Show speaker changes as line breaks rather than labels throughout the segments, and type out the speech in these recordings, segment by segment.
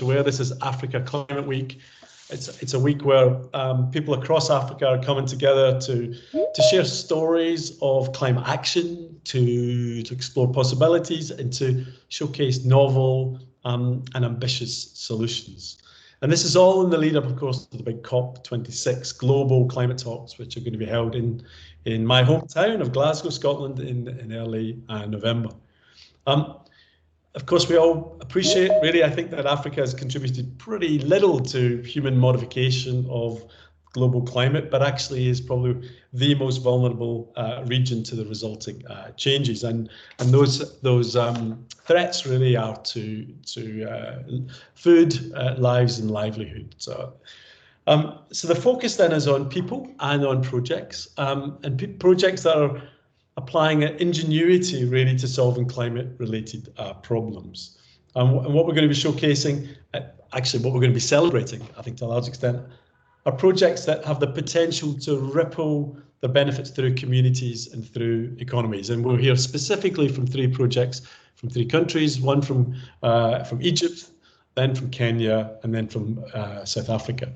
aware, this is Africa Climate Week. It's a week where people across Africa are coming together to share stories of climate action, to explore possibilities, and to showcase novel and ambitious solutions. And this is all in the lead up, of course, to the big COP26 global climate talks, which are going to be held in my hometown of Glasgow, Scotland, in early November. Of course, we all appreciate, really, I think that Africa has contributed pretty little to human modification of global climate, but actually is probably the most vulnerable region to the resulting changes. And those threats really are to food, lives and livelihood. So the focus then is on people and on projects, and projects that are applying ingenuity really to solving climate-related problems. And what we're going to be showcasing, actually what we're going to be celebrating, I think to a large extent, are projects that have the potential to ripple the benefits through communities and through economies. And we'll hear specifically from 3 projects from 3 countries, one from Egypt, then from Kenya, and then from South Africa.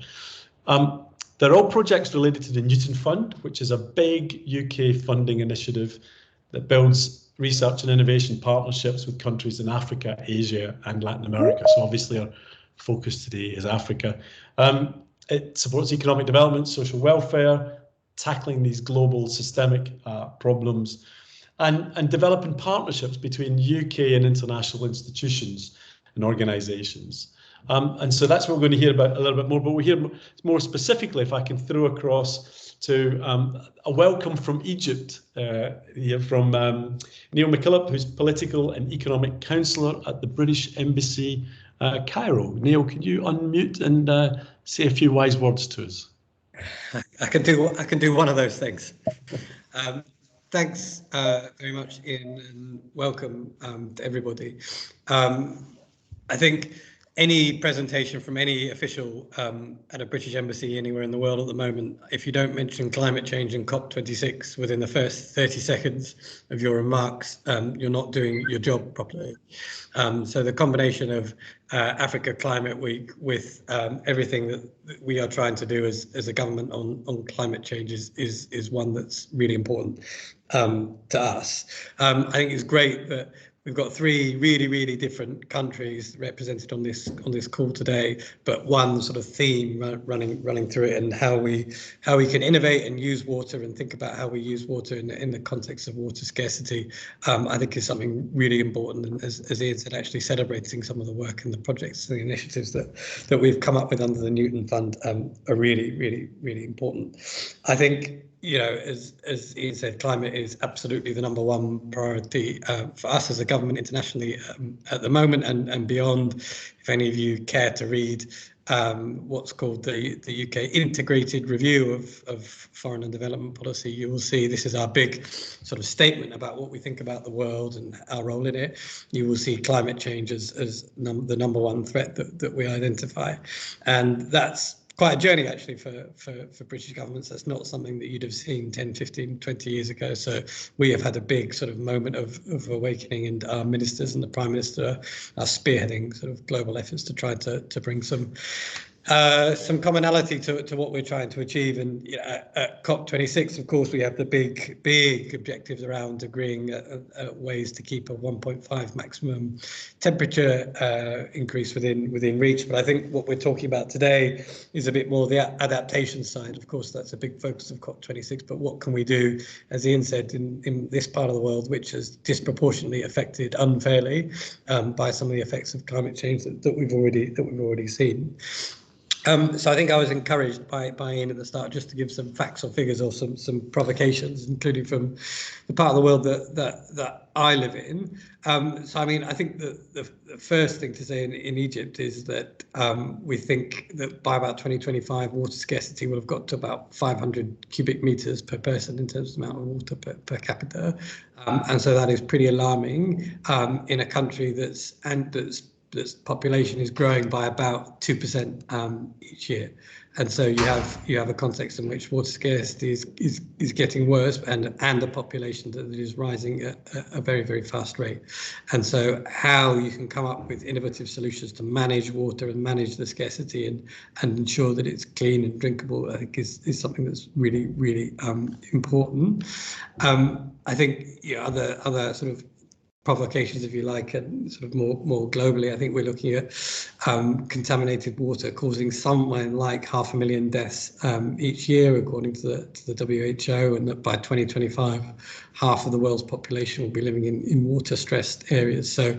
They're all projects related to the Newton Fund, which is a big UK funding initiative that builds research and innovation partnerships with countries in Africa, Asia, and Latin America. So obviously our focus today is Africa. It supports economic development, social welfare, tackling these global systemic problems, and developing partnerships between UK and international institutions and organisations. And so that's what we're going to hear about a little bit more, but we'll hear more specifically, if I can throw across to a welcome from Egypt, here from Neil McKillop, who's Political and Economic Counsellor at the British Embassy, Cairo. Neil, can you unmute and say a few wise words to us?
I can do one of those things. Thanks very much, Ian, and welcome to everybody. I think any presentation from any official at a British embassy anywhere in the world at the moment, if you don't mention climate change and COP26 within the first 30 seconds of your remarks, you're not doing your job properly. So the combination of Africa Climate Week with everything that we are trying to do as a government on climate change is one that's really important to us. I think it's great that we've got 3 really different countries represented on this call today, but one sort of theme running through it, and how we can innovate and use water and think about how we use water in the context of water scarcity. I think is something really important, and as Ian said, actually celebrating some of the work and the projects and the initiatives that we've come up with under the Newton Fund are really important. I think, you know, as Ian said, climate is absolutely the #1 priority for us as a government internationally at the moment and beyond. If any of you care to read what's called the UK Integrated Review of Foreign and Development Policy, you will see this is our big sort of statement about what we think about the world and our role in it. You will see climate change as the #1 threat that we identify, and that's quite a journey actually for British governments. That's not something that you'd have seen 10, 15, 20 years ago. So we have had a big sort of moment of awakening, and our ministers and the Prime Minister are spearheading sort of global efforts to try to bring some commonality to what we're trying to achieve. And at COP26, of course, we have the big objectives around agreeing ways to keep a 1.5 maximum temperature increase within reach. But I think what we're talking about today is a bit more the adaptation side. Of course, that's a big focus of COP26. But what can we do, as Ian said, in this part of the world, which is disproportionately affected unfairly by some of the effects of climate change that we've already seen. So I think I was encouraged by Ian at the start just to give some facts or figures or some provocations, including from the part of the world that I live in. So I mean, I think the first thing to say in Egypt is that we think that by about 2025, water scarcity will have got to about 500 cubic meters per person in terms of the amount of water per capita. And so that is pretty alarming in a country that's population is growing by about 2% each year. And so you have a context in which water scarcity is getting worse, and a population that is rising at a very, very fast rate. And so how you can come up with innovative solutions to manage water and manage the scarcity and ensure that it's clean and drinkable, I think is something that's really, really important. I think other sort of provocations, if you like, and sort of more globally, I think we're looking at contaminated water causing somewhere like 500,000 deaths each year, according to the WHO, and that by 2025, half of the world's population will be living in water-stressed areas. So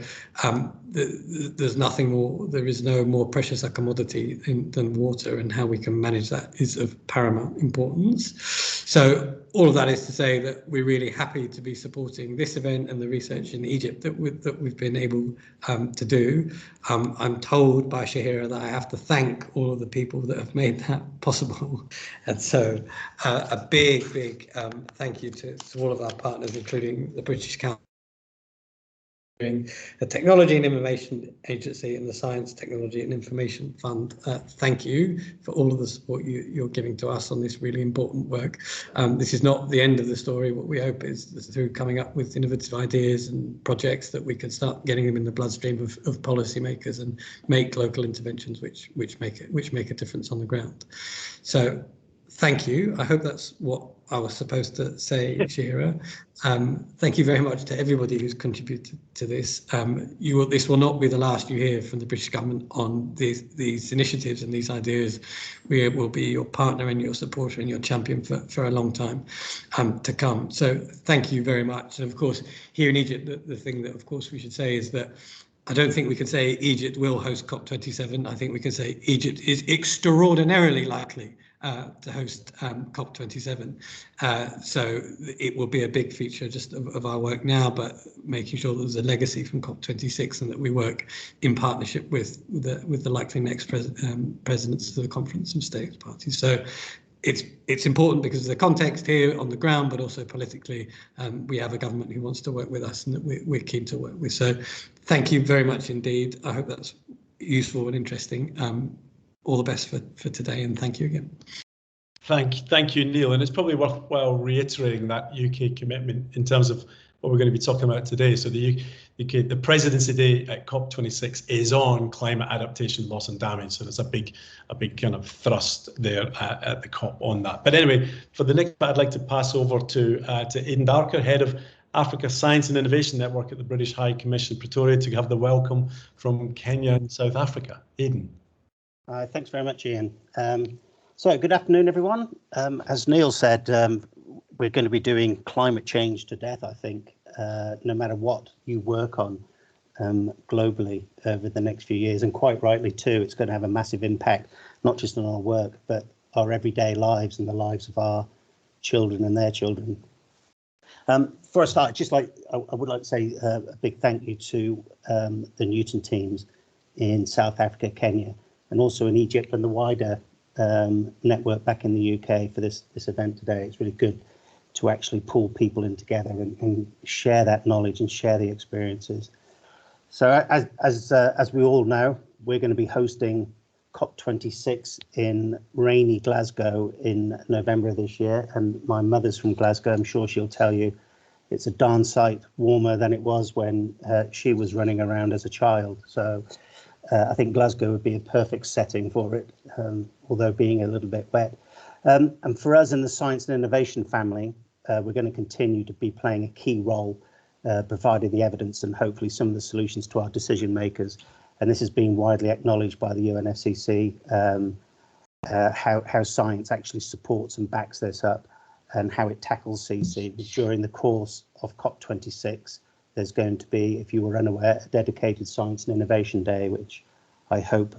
there's nothing more, there is no more precious a commodity than water, and how we can manage that is of paramount importance. So all of that is to say that we're really happy to be supporting this event and the research in Egypt that we've been able to do. I'm told by Shahira that I have to thank all of the people that have made that possible. And so a big thank you to all of our partners, including the British Council, the Technology and Innovation Agency, and the Science, Technology and Information Fund. Thank you for all of the support you're giving to us on this really important work. This is not the end of the story. What we hope is through coming up with innovative ideas and projects that we can start getting them in the bloodstream of policymakers and make local interventions which make a difference on the ground. So thank you. I hope that's what I was supposed to say, Shahira. Thank you very much to everybody who's contributed to this. This will not be the last you hear from the British government on these initiatives and these ideas. We will be your partner and your supporter and your champion for a long time to come. So thank you very much. And of course, here in Egypt, the thing that of course we should say is that I don't think we can say Egypt will host COP27. I think we can say Egypt is extraordinarily likely to host COP27. So it will be a big feature just of our work now, but making sure that there's a legacy from COP26 and that we work in partnership with the likely next presidents of the Conference of States Parties. So it's important because of the context here on the ground, but also politically, we have a government who wants to work with us and that we're keen to work with. So thank you very much indeed. I hope that's useful and interesting. All the best for today, and thank you again.
Thank you, Neil. And it's probably worthwhile reiterating that UK commitment in terms of what we're going to be talking about today. So the Presidency Day at COP26 is on climate adaptation, loss and damage. So there's a big kind of thrust there at the COP on that. But anyway, for the next part, I'd like to pass over to Aidan Darker, Head of Africa Science and Innovation Network at the British High Commission, Pretoria, to have the welcome from Kenya and South Africa. Aidan.
Thanks very much, Ian. So good afternoon, everyone. As Neil said, we're going to be doing climate change to death, I think, no matter what you work on globally over the next few years. And quite rightly, too, it's going to have a massive impact, not just on our work, but our everyday lives and the lives of our children and their children. For a start, I would like to say a big thank you to the Newton teams in South Africa, Kenya, and also in Egypt and the wider network back in the UK for this event today. It's really good to actually pull people in together and share that knowledge and share the experiences. So as we all know, we're going to be hosting COP26 in rainy Glasgow in November of this year. And my mother's from Glasgow. I'm sure she'll tell you it's a darn sight warmer than it was when she was running around as a child. So I think Glasgow would be a perfect setting for it, although being a little bit wet. And for us in the Science and Innovation family, we're going to continue to be playing a key role, providing the evidence and hopefully some of the solutions to our decision makers. And this has been widely acknowledged by the UNFCCC, how science actually supports and backs this up and how it tackles CC. During the course of COP26, there's going to be, if you were unaware, a dedicated Science and Innovation Day, which I hope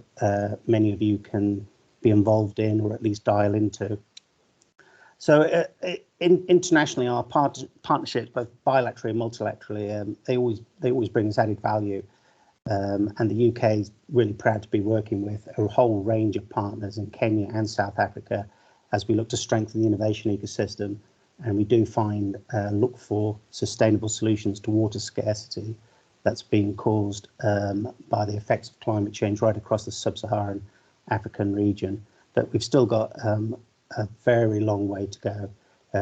many of you can be involved in or at least dial into. So internationally, our partnerships, both bilaterally and multilaterally, they always bring us added value. And the UK is really proud to be working with a whole range of partners in Kenya and South Africa as we look to strengthen the innovation ecosystem. And we do look for sustainable solutions to water scarcity that's being caused by the effects of climate change right across the sub-Saharan African region. But we've still got a very long way to go.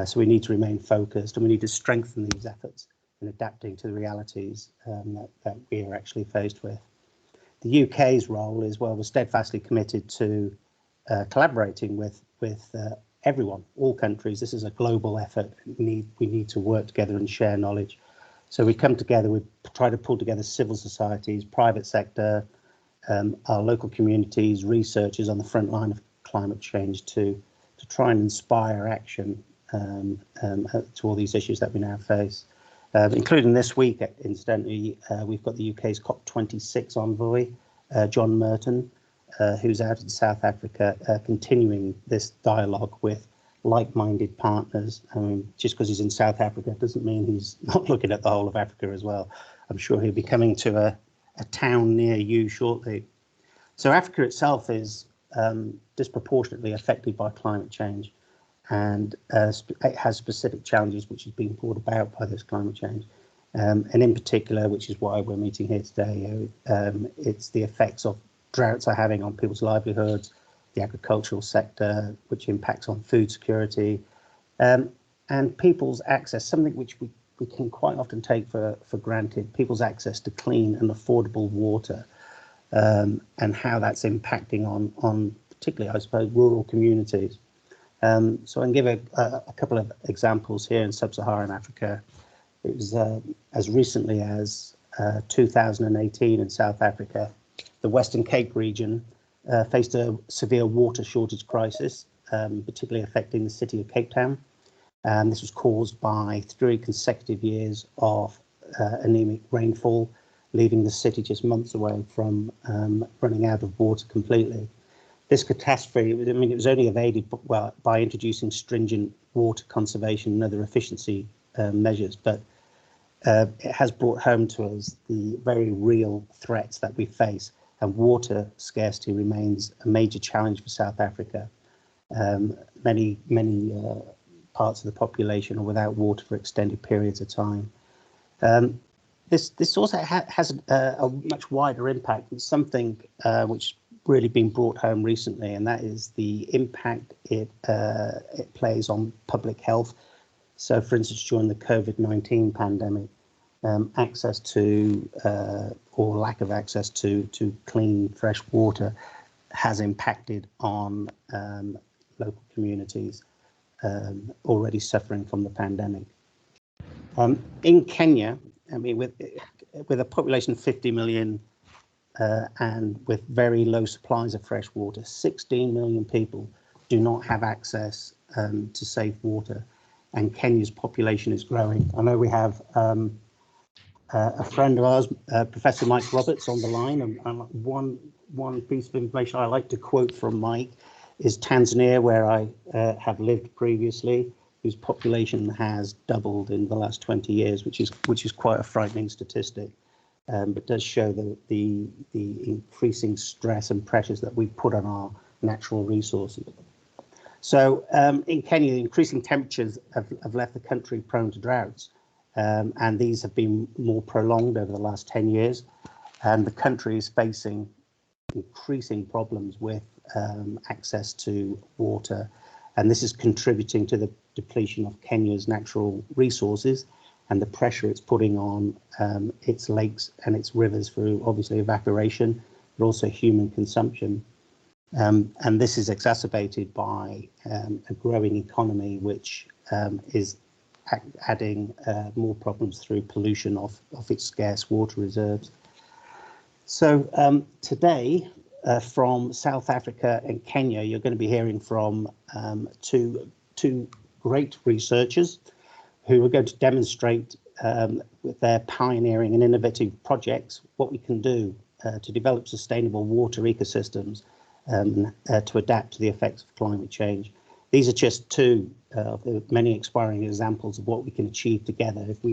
So we need to remain focused, and we need to strengthen these efforts in adapting to the realities that we are actually faced with. The UK's role is, well, we're steadfastly committed to collaborating with everyone, all countries. This is a global effort. We need to work together and share knowledge. So we come together, we try to pull together civil societies, private sector, our local communities, researchers on the front line of climate change to try and inspire action to all these issues that we now face. Including this week, incidentally, we've got the UK's COP26 envoy, John Merton, who's out in South Africa, continuing this dialogue with like-minded partners. I mean, just because he's in South Africa doesn't mean he's not looking at the whole of Africa as well. I'm sure he'll be coming to a town near you shortly. So Africa itself is disproportionately affected by climate change, and it has specific challenges which is being brought about by this climate change. And in particular, which is why we're meeting here today, it's the effects of droughts are having on people's livelihoods, the agricultural sector, which impacts on food security, and people's access, something which we can quite often take for granted, people's access to clean and affordable water, and how that's impacting on particularly, I suppose, rural communities. So I can give a couple of examples here in sub-Saharan Africa. It was as recently as 2018 in South Africa, the Western Cape region faced a severe water shortage crisis, particularly affecting the city of Cape Town. This was caused by 3 consecutive years of anemic rainfall, leaving the city just months away from running out of water completely. This catastrophe, I mean, it was only evaded by introducing stringent water conservation and other efficiency measures, but it has brought home to us the very real threats that we face, and water scarcity remains a major challenge for South Africa. Many parts of the population are without water for extended periods of time. This also has a much wider impact. It's something which really been brought home recently, and that is the impact it plays on public health. So, for instance, during the COVID-19 pandemic, access to or lack of access to clean, fresh water has impacted on local communities already suffering from the pandemic. In Kenya, I mean, with a population of 50 million and with very low supplies of fresh water, 16 million people do not have access to safe water, and Kenya's population is growing. I know we have a friend of ours, Professor Mike Roberts, on the line, and one piece of information I like to quote from Mike is Tanzania, where I have lived previously, whose population has doubled in the last 20 years, which is quite a frightening statistic, but does show the increasing stress and pressures that we put on our natural resources. So in Kenya, increasing temperatures have left the country prone to droughts, and these have been more prolonged over the last 10 years, and the country is facing increasing problems with access to water, and this is contributing to the depletion of Kenya's natural resources and the pressure it's putting on its lakes and its rivers through obviously evaporation, but also human consumption. And this is exacerbated by a growing economy, which is adding more problems through pollution of its scarce water reserves. So today, from South Africa and Kenya, you're going to be hearing from two great researchers who are going to demonstrate with their pioneering and innovative projects what we can do to develop sustainable water ecosystems to adapt to the effects of climate change. These are just two of the many inspiring examples of what we can achieve together if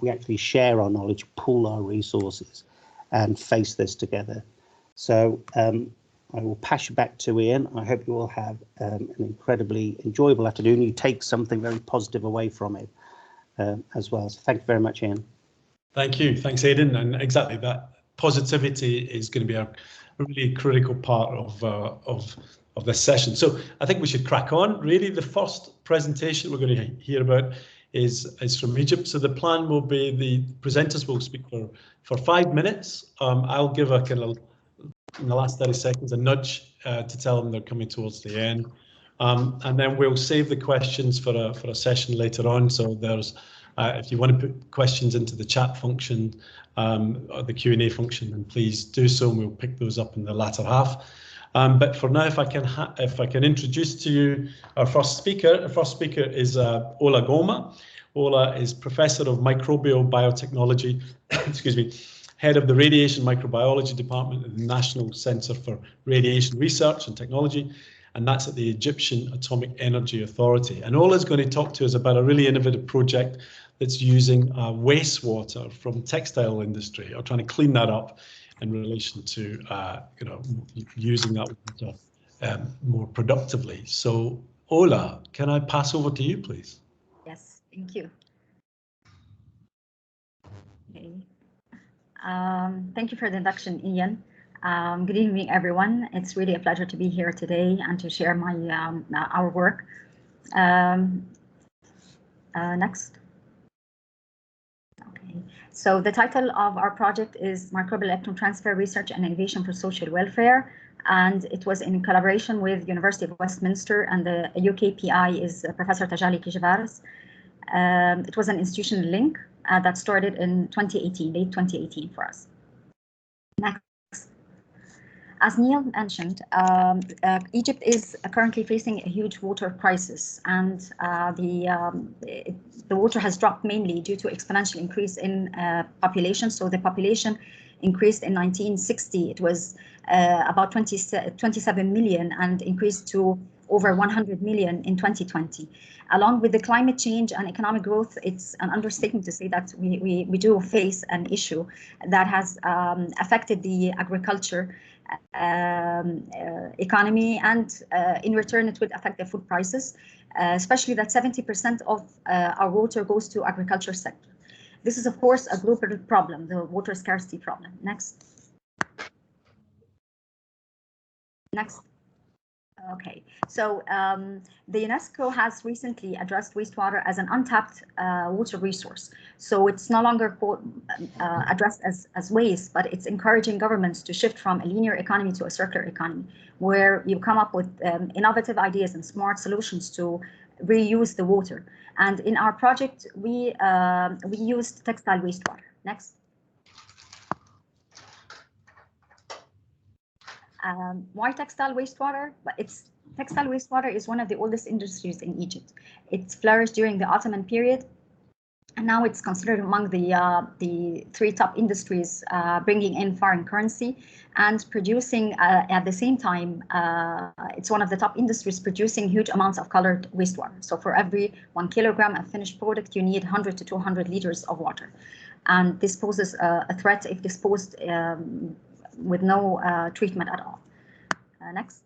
we actually share our knowledge, pool our resources, and face this together. So I will pass you back to Ian. I hope you all have an incredibly enjoyable afternoon. You take something very positive away from it as well. So thank you very much, Ian.
Thank you. Thanks, Aidan. And exactly that positivity is going to be a really critical part of this session. So I think we should crack on. Really, the first presentation we're going to hear about is from Egypt. So the plan will be the presenters will speak for 5 minutes. I'll give a kind of, in the last 30 seconds, a nudge to tell them they're coming towards the end. And then we'll save the questions for a session later on. So there's, if you want to put questions into the chat function or the Q&A function, then please do so, and we'll pick those up in the latter half. But for now, if I can introduce to you our first speaker. Our first speaker is Ola Goma. Ola is Professor of Microbial Biotechnology, excuse me, Head of the Radiation Microbiology Department at the National Centre for Radiation Research and Technology, and that's at the Egyptian Atomic Energy Authority. And Ola is going to talk to us about a really innovative project that's using wastewater from textile industry, or trying to clean that up in relation to using that water more productively. So Ola, can I pass over to you, please?
Yes, thank you. Okay. Thank you for the introduction, Ian. Good evening, everyone. It's really a pleasure to be here today and to share my our work. Next. Okay. So the title of our project is Microbial Electron Transfer Research and Innovation for Social Welfare, and it was in collaboration with University of Westminster, and the UK PI is Professor Tajali Kijvaris. It was an institutional link that started in 2018, late 2018 for us. Next. As Neil mentioned, Egypt is currently facing a huge water crisis, and the water has dropped mainly due to exponential increase in population. So the population increased in 1960. It was about 27 million and increased to over 100 million in 2020. Along with the climate change and economic growth, it's an understatement to say that we do face an issue that has affected the agriculture economy, and in return it would affect the food prices, especially that 70% of our water goes to agriculture sector. This is of course a global problem, the water scarcity problem. Next. Okay, so the UNESCO has recently addressed wastewater as an untapped water resource. So it's no longer addressed as waste, but it's encouraging governments to shift from a linear economy to a circular economy, where you come up with innovative ideas and smart solutions to reuse the water. And in our project, we used textile wastewater. Next. Why textile wastewater? But textile wastewater is one of the oldest industries in Egypt. It flourished during the Ottoman period, and now it's considered among the 3 top industries, bringing in foreign currency and producing at the same time. It's one of the top industries producing huge amounts of colored wastewater. So for every 1 kilogram of finished product, you need 100 to 200 liters of water, and this poses a threat if disposed with no treatment at all. Next.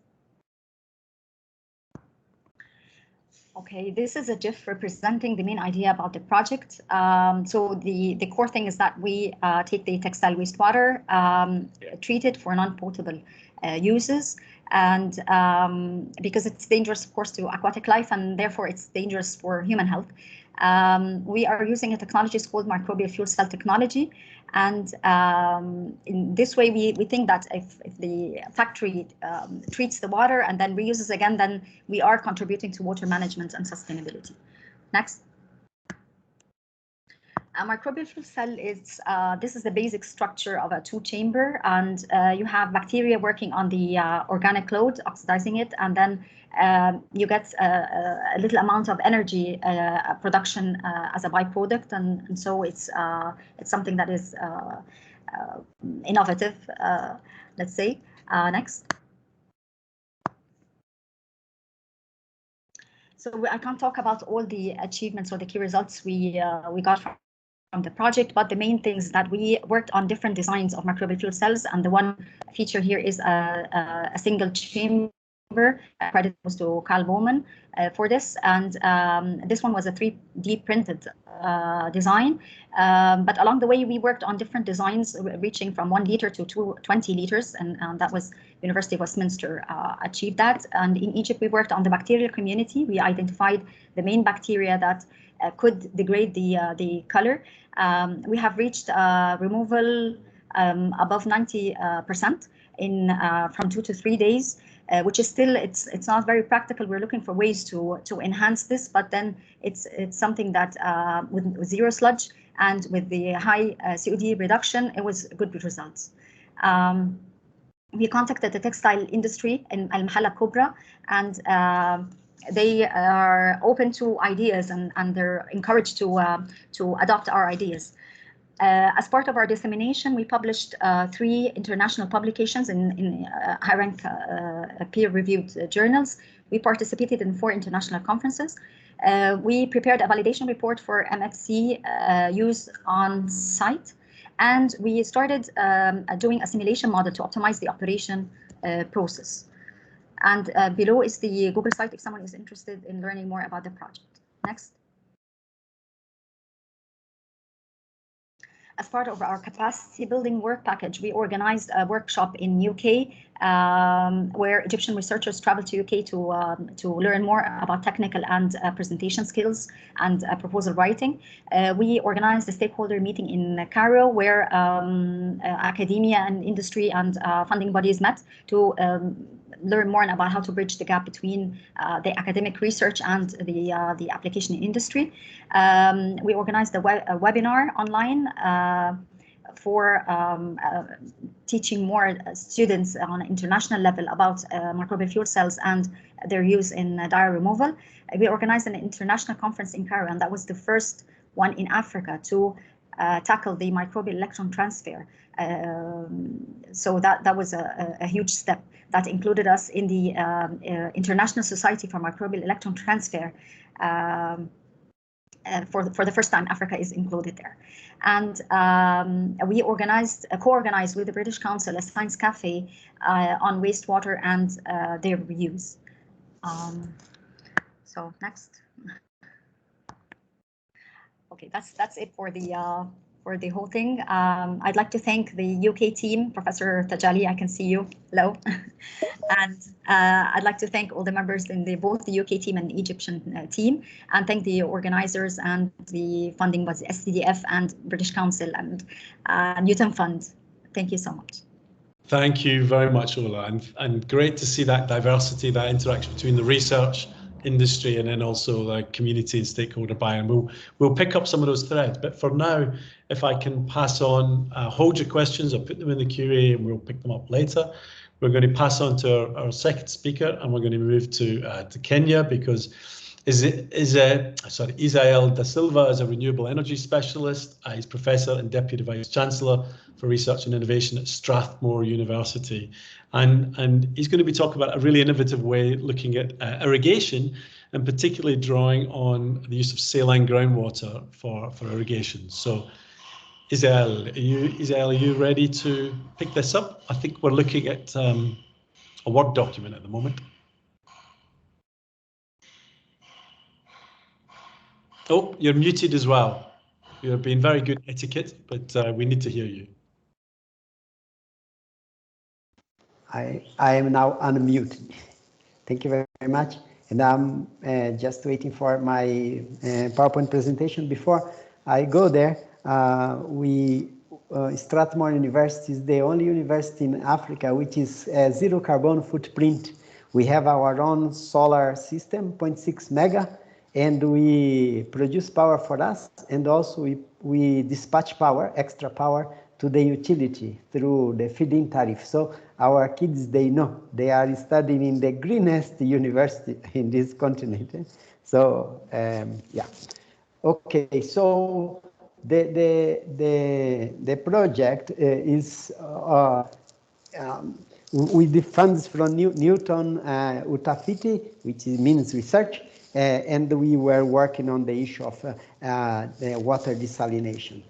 Okay, this is a GIF representing the main idea about the project. So the core thing is that we take the textile wastewater, treat it for non-potable uses, and because it's dangerous, of course, to aquatic life, and therefore it's dangerous for human health. We are using a technology called microbial fuel cell technology. And in this way, we think that if the factory treats the water and then reuses again, then we are contributing to water management and sustainability. Next. A microbial fuel cell is, this is the basic structure of a 2-chamber, and you have bacteria working on the organic load, oxidizing it, and then you get a little amount of energy production as a byproduct, and so it's something that is innovative, let's say. Next. So I can't talk about all the achievements or the key results we got from the project, but the main things that we worked on different designs of microbial fuel cells, and the one feature here is a single chamber Credit goes to Carl Bowman for this, and this one was a 3D printed design. But along the way, we worked on different designs reaching from 1 liter to 20 liters, and that was University of Westminster achieved that. And in Egypt, we worked on the bacterial community. We identified the main bacteria that could degrade the color. We have reached removal above 90% in from 2 to 3 days. Which is still, it's not very practical. We're looking for ways to enhance this, but then it's something that with zero sludge and with the high COD reduction, it was good results. We contacted the textile industry in Al Mahalla Kubra, and they are open to ideas, and they're encouraged to adopt our ideas. As part of our dissemination, we published 3 international publications in high-rank peer-reviewed journals. We participated in 4 international conferences. We prepared a validation report for MFC use on site, and we started doing a simulation model to optimize the operation process. And below is the Google site if someone is interested in learning more about the project. Next. As part of our capacity building work package, we organized a workshop in UK where Egyptian researchers traveled to UK to learn more about technical and presentation skills and proposal writing. We organized a stakeholder meeting in Cairo where academia and industry and funding bodies met to learn more about how to bridge the gap between the academic research and the application in industry. We organized a webinar online for teaching more students on an international level about microbial fuel cells and their use in dye removal. We organized an international conference in Cairo, and that was the first one in Africa to tackle the microbial electron transfer. So that was a huge step that included us in the International Society for Microbial Electron Transfer. For the first time, Africa is included there. And we co-organized with the British Council a science cafe on wastewater and their reuse. So next. Okay, that's it for the whole thing. I'd like to thank the UK team, Professor Tajali, I can see you, hello. And I'd like to thank all the members in both the UK team and the Egyptian team, and thank the organizers and the funding bodies, STDF and British Council and Newton Fund. Thank you so much.
Thank you very much, Ola, and great to see that diversity, that interaction between the research industry and then also the community and stakeholder buy-in. We'll pick up some of those threads, but for now, if I can pass on, hold your questions or put them in the QA and we'll pick them up later. We're going to pass on to our second speaker, and we're going to move to Kenya, because Isael Da Silva is a renewable energy specialist. He's Professor and Deputy Vice Chancellor for Research and Innovation at Strathmore University. And he's going to be talking about a really innovative way looking at irrigation, and particularly drawing on the use of saline groundwater for irrigation. So Isael, are you ready to pick this up? I think we're looking at a Word document at the moment. Oh, you're muted as well. You're being very good etiquette, but we need to hear you.
I am now unmuted. Thank you very much. And I'm just waiting for my PowerPoint presentation. Before I go there, Strathmore University is the only university in Africa which is zero carbon footprint. We have our own solar system, 0.6 mega, and we produce power for us, and also we dispatch power, extra power, to the utility through the feed-in tariff. So our kids, they know they are studying in the greenest university in this continent. So yeah, okay. So the project is with the funds from Newton Utafiti, which means research, and we were working on the issue of the water desalination.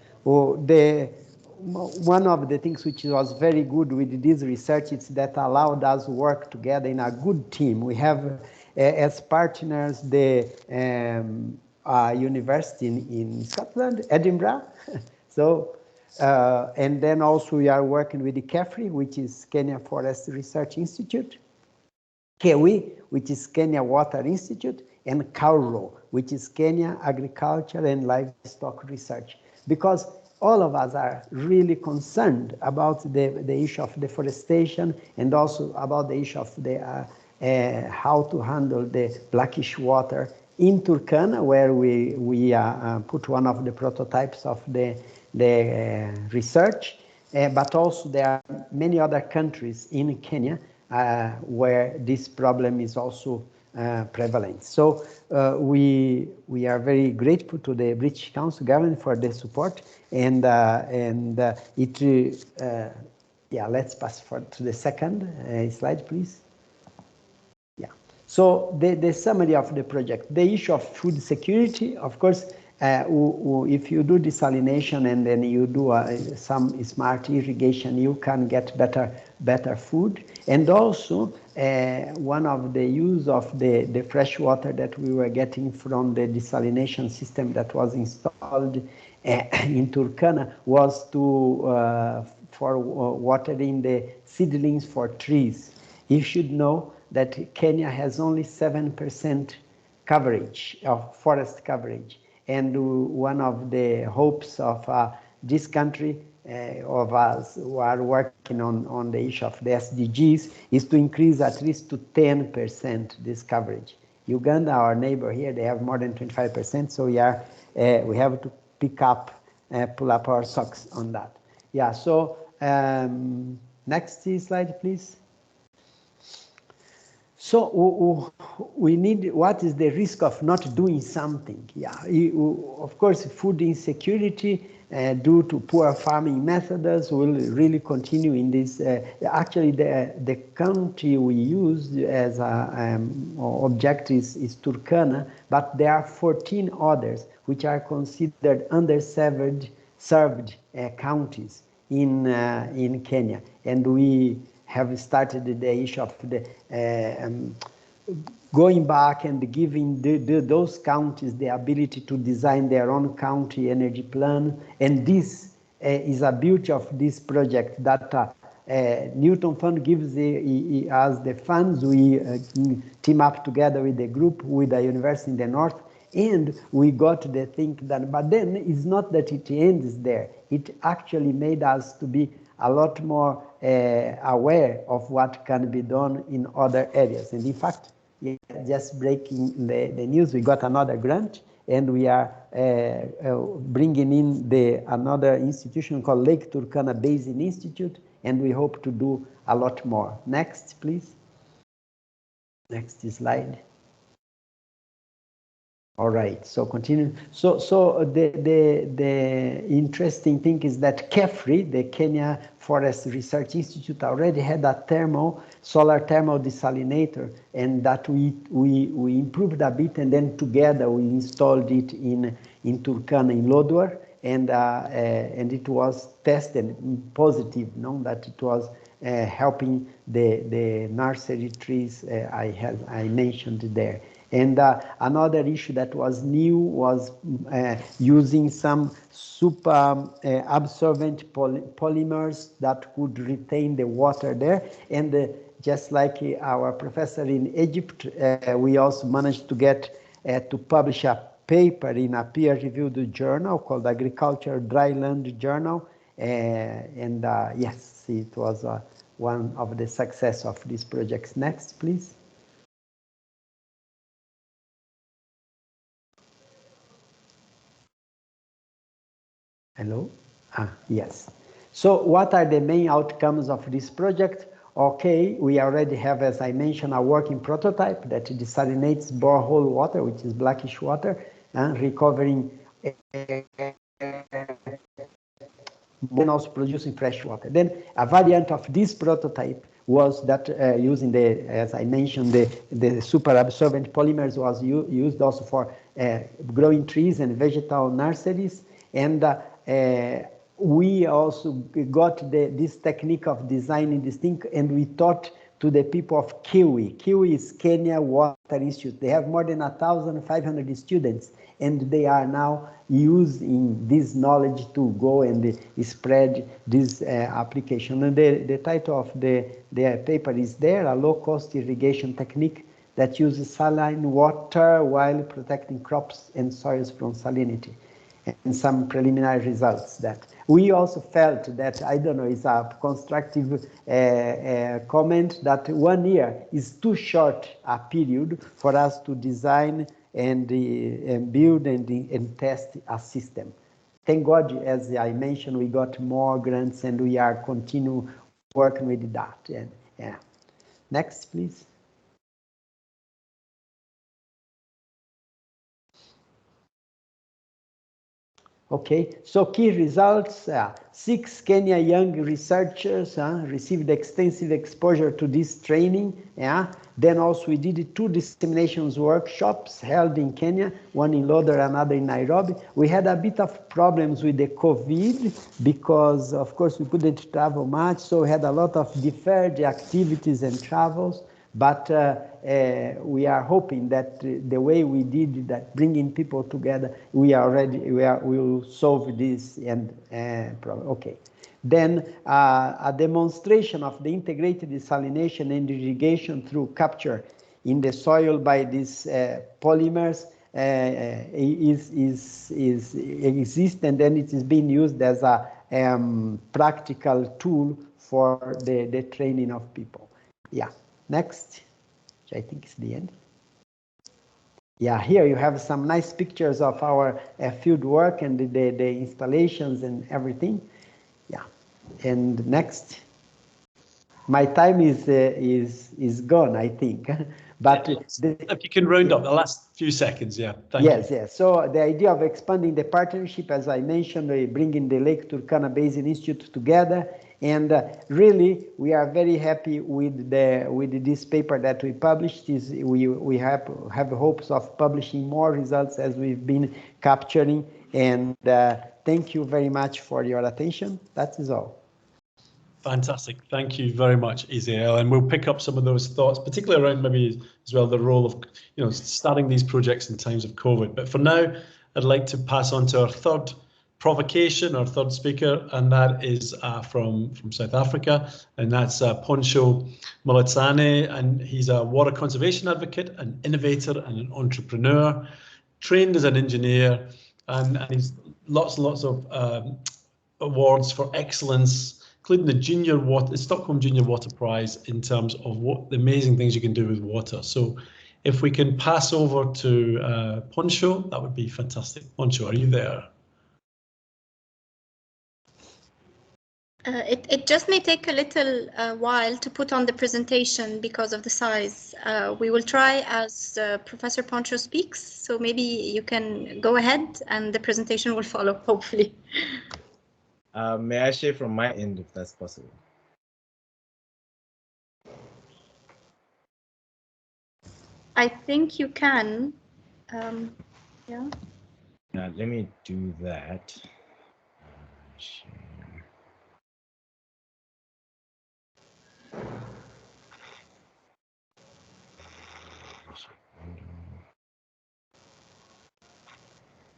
one of the things which was very good with this research is that allowed us to work together in a good team. We have as partners the university in Scotland, Edinburgh. So, and then also we are working with the KEFRI, which is Kenya Forest Research Institute, KEWI, which is Kenya Water Institute, and KAURO, which is Kenya Agriculture and Livestock Research. Because all of us are really concerned about the issue of deforestation and also about the issue of the how to handle the brackish water in Turkana, where we put one of the prototypes of the research, but also there are many other countries in Kenya where this problem is also prevalent. So we are very grateful to the British Council government for the support, and yeah, let's pass to the second slide, please. Yeah. So the summary of the project, the issue of food security, of course. If you do desalination and then you do some smart irrigation, you can get better food. And also, one of the use of the fresh water that we were getting from the desalination system that was installed in Turkana was for watering the seedlings for trees. You should know that Kenya has only 7% coverage of forest coverage. And one of the hopes of this country, of us who are working on the issue of the SDGs, is to increase at least to 10% this coverage. Uganda, our neighbor here, they have more than 25%, so we have to pull up our socks on that. Yeah, so next slide, please. So we need, what is the risk of not doing something? Yeah, of course, food insecurity due to poor farming methods will really continue in this. Actually, the country we used as objective is Turkana, but there are 14 others which are considered underserved counties in Kenya, and we have started the issue of the going back and giving those counties the ability to design their own county energy plan. And this is a beauty of this project, that Newton Fund gives us the funds. We team up together with the group, with the university in the north, and we got the thing done. But then it's not that it ends there. It actually made us to be a lot more aware of what can be done in other areas. And in fact, just breaking the news, we got another grant, and we are bringing in another institution called Lake Turkana Basin Institute, and we hope to do a lot more. Next, please. Next slide. All right, so continue. So the interesting thing is that KEFRI, the Kenya Forest Research Institute, already had a solar thermal desalinator, and that we improved a bit, and then together we installed it in Turkana, in Lodwar, and it was tested positive, that it was helping the nursery trees I mentioned there. And another issue that was new was using some super absorbent polymers that could retain the water there. And just like our professor in Egypt, we also managed to get to publish a paper in a peer-reviewed journal called Agriculture Dryland Journal. And yes, it was one of the success of these projects. Next, please. Hello? Yes. So what are the main outcomes of this project? Okay, we already have, as I mentioned, a working prototype that desalinates borehole water, which is brackish water, and recovering and also producing fresh water. Then a variant of this prototype was that using as I mentioned, the super absorbent polymers was used also for growing trees and vegetal nurseries. And we also got this technique of designing this thing, and we taught to the people of Kiwi. Kiwi is Kenya Water Institute. They have more than 1,500 students, and they are now using this knowledge to go and spread this application. And the title of the paper is there, a low-cost irrigation technique that uses saline water while protecting crops and soils from salinity, and some preliminary results that we also felt that, I don't know, it's a constructive comment, that 1 year is too short a period for us to design and build and test a system. Thank God, as I mentioned, we got more grants and we are continue working with that. And yeah. Next, please. Okay, so key results, 6 Kenya young researchers received extensive exposure to this training. Yeah. Then also we did 2 disseminations workshops held in Kenya, one in Lodwar, another in Nairobi. We had a bit of problems with the COVID because, of course, we couldn't travel much, so we had a lot of deferred activities and travels. But we are hoping that the way we did that, bringing people together, we will solve this problem. Okay. Then a demonstration of the integrated desalination and irrigation through capture in the soil by these polymers exists, and then it is being used as a practical tool for the training of people. Yeah. Next, which I think is the end. Yeah, here you have some nice pictures of our field work and the installations and everything. Yeah, and next. My time is gone, I think. But
if you can round up the last few seconds, yeah. Thank you.
Yes. So the idea of expanding the partnership, as I mentioned, bringing the Lake Turkana Basin Institute together, and really we are very happy with this paper that we published. We have hopes of publishing more results as we've been capturing. And thank you very much for your attention. That is all.
Fantastic. Thank you very much, Israel. And we'll pick up some of those thoughts, particularly around maybe as well the role of, starting these projects in times of COVID. But for now, I'd like to pass on to our third provocation, our third speaker, and that is from South Africa, and that's Poncho Moletsane, and he's a water conservation advocate, an innovator and an entrepreneur, trained as an engineer, and he's lots and lots of awards for excellence, including the Stockholm Junior Water Prize, in terms of what the amazing things you can do with water. So if we can pass over to Poncho, that would be fantastic. Poncho, are you there?
It just may take a little while to put on the presentation because of the size. We will try as Professor Poncho speaks, so maybe you can go ahead and the presentation will follow, hopefully.
May I share from my end if that's possible?
I think you can. Yeah.
Let me do that.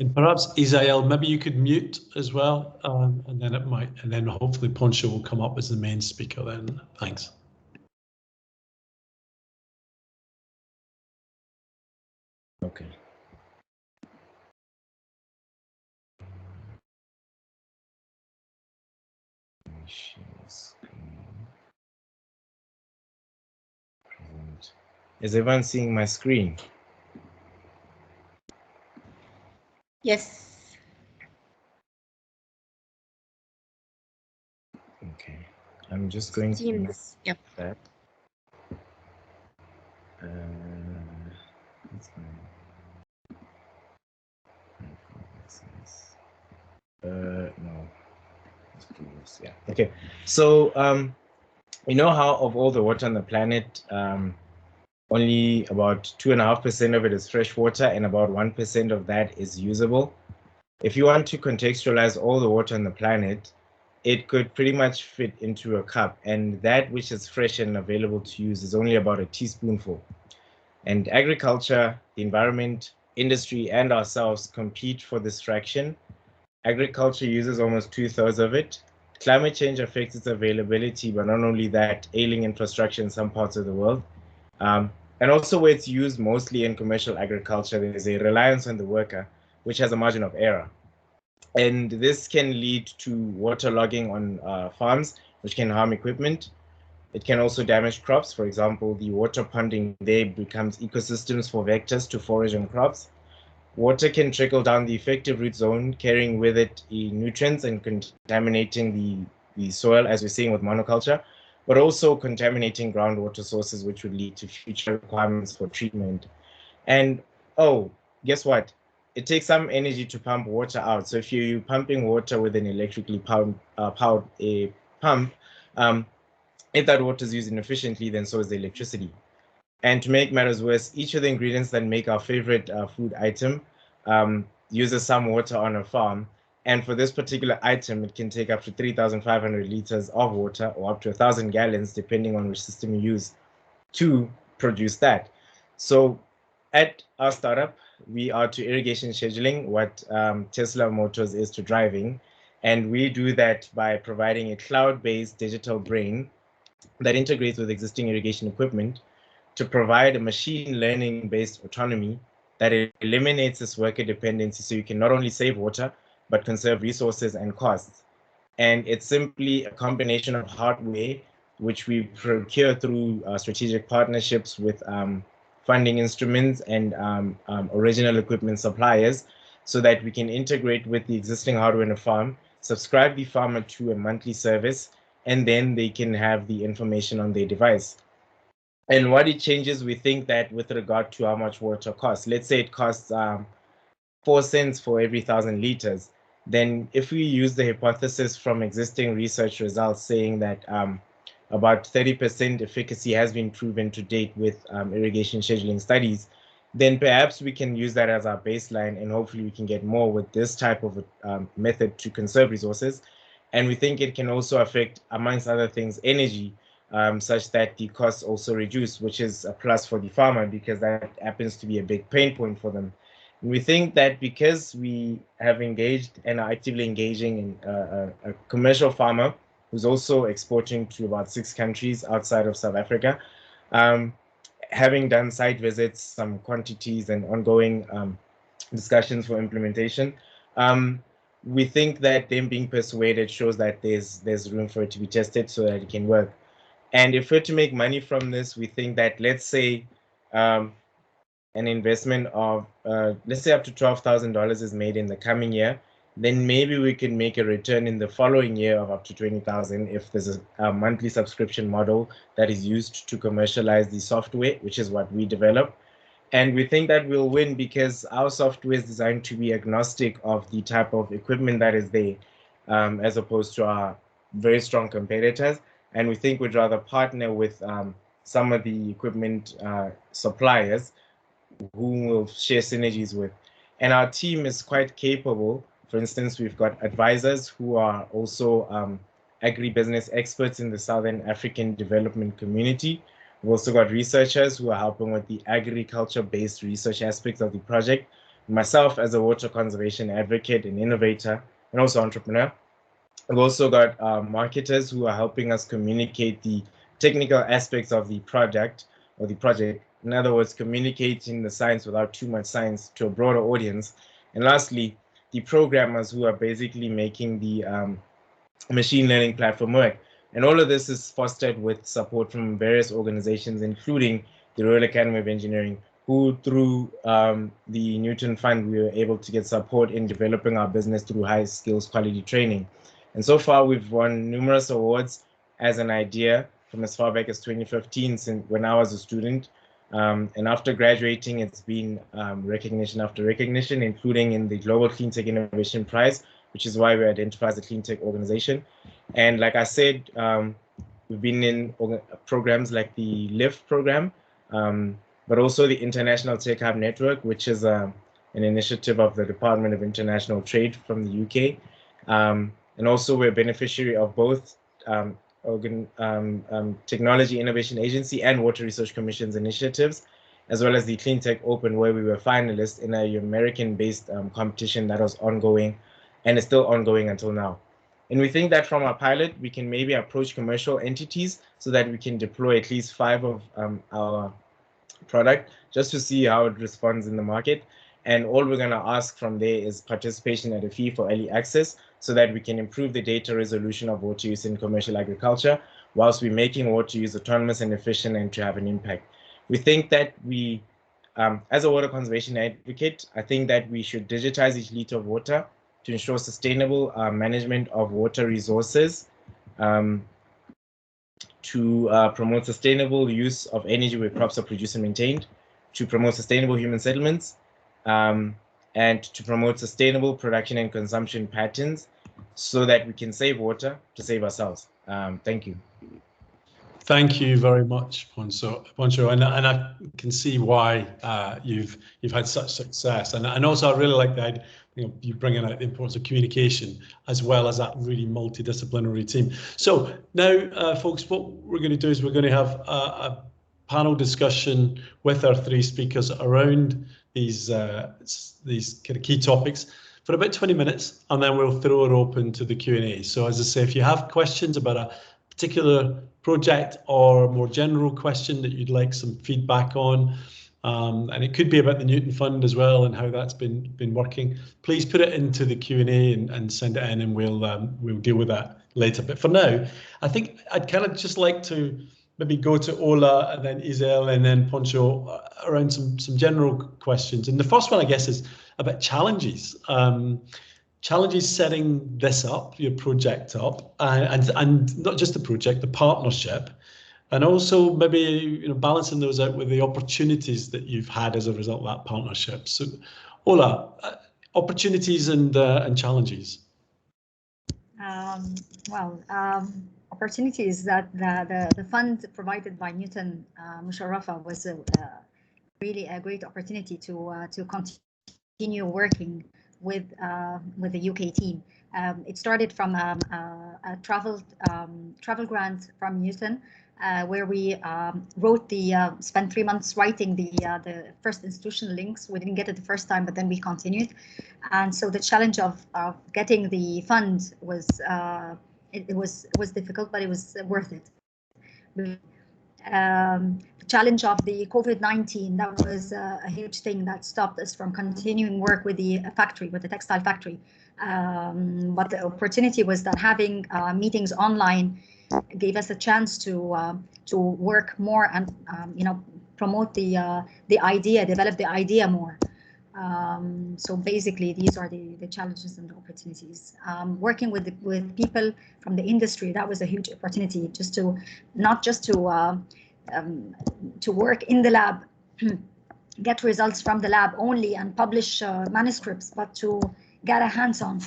And perhaps Israel, maybe you could mute as well, and then hopefully Poncho will come up as the main speaker then. Thanks.
Okay. Is everyone seeing my screen?
Yes.
Okay. I'm just going to
Yep.
that. That's fine. No. Yeah. Okay. So you know how of all the water on the planet, only about 2.5% of it is fresh water, and about 1% of that is usable. If you want to contextualize all the water on the planet, it could pretty much fit into a cup, and that which is fresh and available to use is only about a teaspoonful. And agriculture, the environment, industry, and ourselves compete for this fraction. Agriculture uses almost 2/3 of it. Climate change affects its availability, but not only that, ailing infrastructure in some parts of the world. And also where it's used mostly in commercial agriculture, there's a reliance on the worker, which has a margin of error. And this can lead to waterlogging on farms, which can harm equipment. It can also damage crops. For example, the water ponding there becomes ecosystems for vectors to forage on crops. Water can trickle down the effective root zone, carrying with it nutrients and contaminating the soil, as we're seeing with monoculture, but also contaminating groundwater sources, which would lead to future requirements for treatment. And oh, guess what? It takes some energy to pump water out. So if you're pumping water with an electrically powered pump, if that water is used inefficiently, then so is the electricity. And to make matters worse, each of the ingredients that make our favorite food item uses some water on a farm. And for this particular item, it can take up to 3,500 liters of water or up to 1,000 gallons, depending on which system you use to produce that. So at our startup, we are to irrigation scheduling what Tesla Motors is to driving. And we do that by providing a cloud-based digital brain that integrates with existing irrigation equipment to provide a machine learning-based autonomy that eliminates this worker dependency, so you can not only save water, but conserve resources and costs. And it's simply a combination of hardware, which we procure through strategic partnerships with funding instruments and original equipment suppliers, so that we can integrate with the existing hardware in a farm, subscribe the farmer to a monthly service, and then they can have the information on their device. And what it changes, we think that with regard to how much water costs, let's say it costs 4 cents for every 1,000 liters, then if we use the hypothesis from existing research results saying that about 30% efficacy has been proven to date with irrigation scheduling studies, then perhaps we can use that as our baseline, and hopefully we can get more with this type of method to conserve resources. And we think it can also affect, amongst other things, energy, such that the costs also reduce, which is a plus for the farmer because that happens to be a big pain point for them. And we think that because we have engaged and are actively engaging in a commercial farmer who's also exporting to about 6 countries outside of South Africa, having done site visits, some quantities and ongoing discussions for implementation, we think that them being persuaded shows that there's room for it to be tested so that it can work. And if we're to make money from this, we think that, let's say, an investment of, let's say up to $12,000 is made in the coming year, then maybe we can make a return in the following year of up to 20,000 if there's a monthly subscription model that is used to commercialize the software, which is what we develop. And we think that we'll win because our software is designed to be agnostic of the type of equipment that is there, as opposed to our very strong competitors. And we think we'd rather partner with some of the equipment suppliers whom we'll share synergies with. And our team is quite capable. For instance, we've got advisors who are also agribusiness experts in the Southern African development community. We've also got researchers who are helping with the agriculture-based research aspects of the project. Myself as a water conservation advocate and innovator, and also entrepreneur. We've also got marketers who are helping us communicate the technical aspects of the product or the project. In other words, communicating the science without too much science to a broader audience. And lastly, the programmers who are basically making the machine learning platform work. And all of this is fostered with support from various organizations, including the Royal Academy of Engineering, who through the Newton Fund, we were able to get support in developing our business through high skills quality training. And so far, we've won numerous awards as an idea from as far back as 2015, since when I was a student. And after graduating, it's been recognition after recognition, including in the Global Clean Tech Innovation Prize, which is why we identify as a clean tech organization. And like I said, we've been in programs like the LIFT program, but also the International Tech Hub Network, which is a an initiative of the Department of International Trade from the UK. And also we're a beneficiary of both Technology Innovation Agency and Water Research Commission's initiatives, as well as the Clean Tech Open, where we were finalists in a American-based competition that was ongoing and is still ongoing until now. And we think that from our pilot, we can maybe approach commercial entities so that we can deploy at least 5 of our product just to see how it responds in the market. And all we're going to ask from there is participation at a fee for early access so that we can improve the data resolution of water use in commercial agriculture, whilst we're making water use autonomous and efficient and to have an impact. We think that we, as a water conservation advocate, I think that we should digitize each liter of water to ensure sustainable management of water resources, to promote sustainable use of energy where crops are produced and maintained, to promote sustainable human settlements, and to promote sustainable production and consumption patterns so that we can save water to save ourselves. Thank you.
Thank you very much, Poncho, and I can see why you've had such success, and also I really like that you bringing out the importance of communication as well as that really multidisciplinary team. So now, folks, what we're going to do is we're going to have a panel discussion with our 3 speakers around these kind of key topics for about 20 minutes, and then we'll throw it open to the Q&A. So as I say, if you have questions about a particular project or a more general question that you'd like some feedback on, and it could be about the Newton Fund as well and how that's been working, please put it into the Q&A and send it in, and we'll deal with that later. But for now, I think I'd kind of just like to maybe go to Ola and then Isel and then Poncho around some general questions. And the first one, I guess, is about challenges. Challenges setting this up, your project up, and not just the project, the partnership, and also maybe balancing those out with the opportunities that you've had as a result of that partnership. So, Ola, opportunities and challenges.
Opportunities that the fund provided by Newton Musharrafa was really a great opportunity to continue working with the UK team. It started from a travel grant from Newton, where we spent 3 months writing the first institutional links. We didn't get it the first time, but then we continued. And so the challenge of getting the fund was it was difficult, but it was worth it. The challenge of the COVID-19, that was a huge thing that stopped us from continuing work with the factory, with the textile factory. But the opportunity was that having meetings online gave us a chance to work more and promote the idea, develop the idea more. So basically, these are the challenges and the opportunities. Working with people from the industry, that was a huge opportunity. Not just to work in the lab, get results from the lab only and publish manuscripts, but to get a hands-on,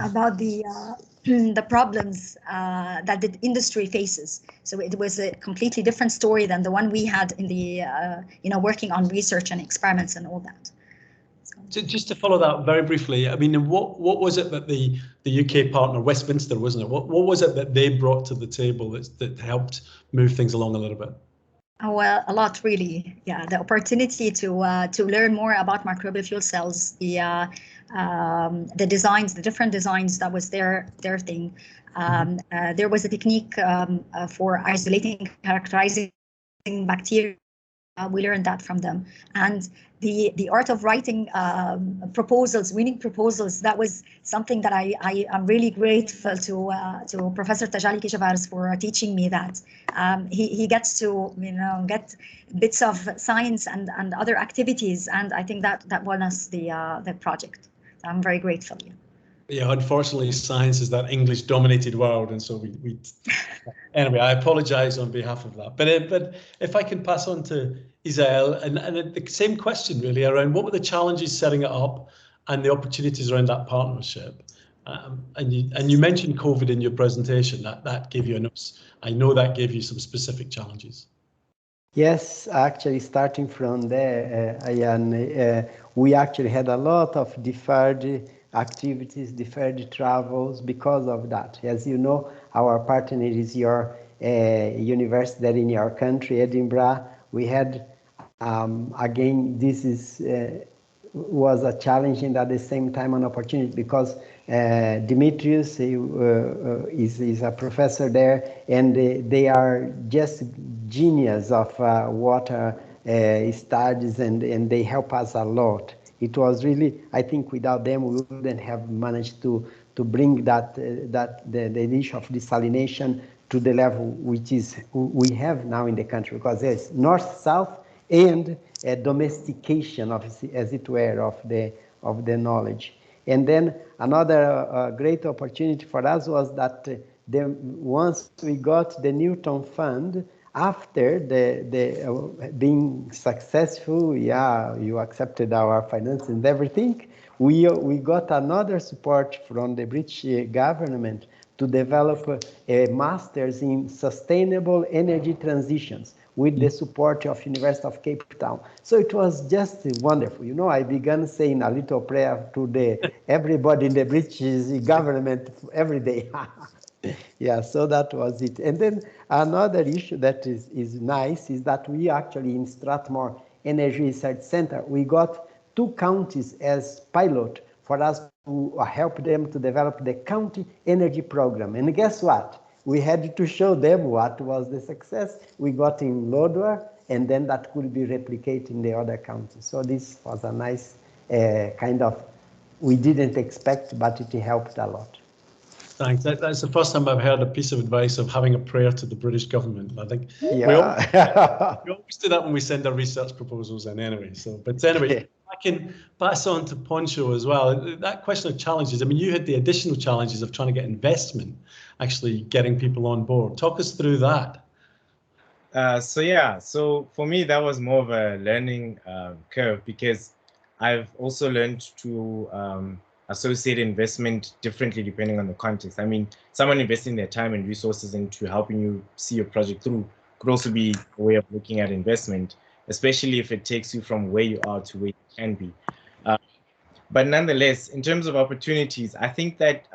about the problems that the industry faces. So it was a completely different story than the one we had in the working on research and experiments and all that.
So just to follow that very briefly, I mean, what was it that the UK partner, Westminster, wasn't it? What was it that they brought to the table that helped move things along a little bit?
Oh, well, a lot, really. Yeah, the opportunity to learn more about microbial fuel cells, the designs, the different designs, that was their thing. There was a technique for isolating, characterizing bacteria. We learned that from them. And the art of writing proposals, winning proposals, that was something that I am really grateful to Professor Tajali Kishavars for teaching me that. He gets to get bits of science and other activities, and I think that won us the project. I'm very grateful.
Yeah, unfortunately, science is that English-dominated world, and so we anyway, I apologise on behalf of that. But if I can pass on to Isel, and the same question really around what were the challenges setting it up and the opportunities around that partnership. And you mentioned COVID in your presentation. That gave you I know that gave you some specific challenges.
Yes, actually, starting from there, we actually had a lot of deferred activities, deferred travels because of that. As you know, our partner is your university that in your country, Edinburgh. We had, again, this was a challenge and at the same time an opportunity because Demetrius is a professor there, and they are just genius of water studies, and they help us a lot. It was really, I think without them we wouldn't have managed to bring the issue of desalination to the level which is we have now in the country, because there's north-south and a domestication of, as it were, of the knowledge. And then another great opportunity for us was that once we got the Newton Fund, after being successful, yeah, you accepted our finances and everything, we got another support from the British government to develop a master's in sustainable energy transitions with the support of University of Cape Town. So it was just wonderful. You know, I began saying a little prayer to everybody in the British government every day. Yeah, so that was it. And then another issue that is nice is that we actually in Strathmore Energy Research Center, we got 2 counties as pilot for us to help them to develop the county energy program. And guess what? We had to show them what was the success we got in Lodwar, and then that could be replicated in the other counties. So this was a nice kind of, we didn't expect, but it helped a lot.
Thanks. That's the first time I've heard a piece of advice of having a prayer to the British government. I think
yeah.
we always do that when we send our research proposals in anyway. So, but anyway, I can pass on to Poncho as well. That question of challenges, I mean, you had the additional challenges of trying to get investment, actually getting people on board. Talk us through that.
So for me, that was more of a learning curve, because I've also learned to associate investment differently depending on the context. I mean, someone investing their time and resources into helping you see your project through could also be a way of looking at investment, especially if it takes you from where you are to where you can be. But nonetheless, in terms of opportunities, I think that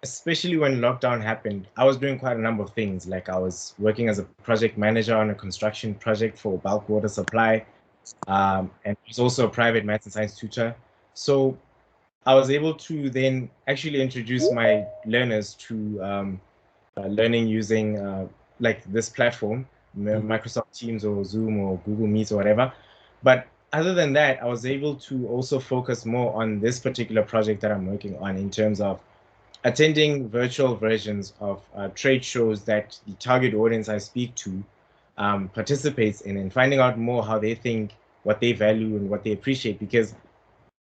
especially when lockdown happened, I was doing quite a number of things. Like I was working as a project manager on a construction project for bulk water supply, and I was also a private maths and science tutor. So I was able to then actually introduce my learners to learning using like this platform, Microsoft Teams or Zoom or Google Meet or whatever. But other than that, I was able to also focus more on this particular project that I'm working on in terms of attending virtual versions of trade shows that the target audience I speak to participates in, and finding out more how they think, what they value, and what they appreciate, because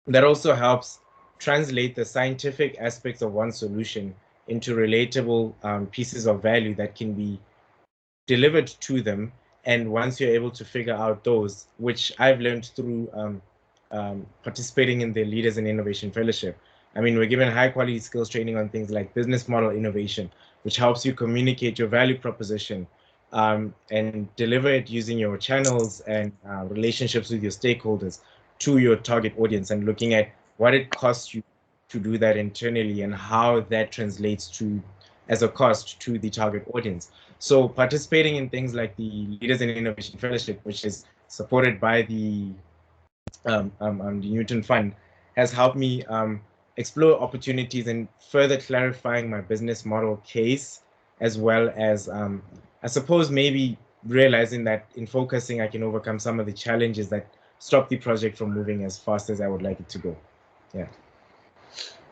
that also helps translate the scientific aspects of one solution into relatable pieces of value that can be delivered to them. And once you're able to figure out those, which I've learned through participating in the Leaders in Innovation Fellowship, I mean, we're given high quality skills training on things like business model innovation, which helps you communicate your value proposition and deliver it using your channels and relationships with your stakeholders to your target audience, and looking at what it costs you to do that internally and how that translates to as a cost to the target audience. So participating in things like the Leaders in Innovation Fellowship, which is supported by the Newton Fund, has helped me explore opportunities and further clarifying my business model case, as well as I suppose maybe realizing that in focusing I can overcome some of the challenges that stop the project from moving as fast as I would like it to go. Yeah.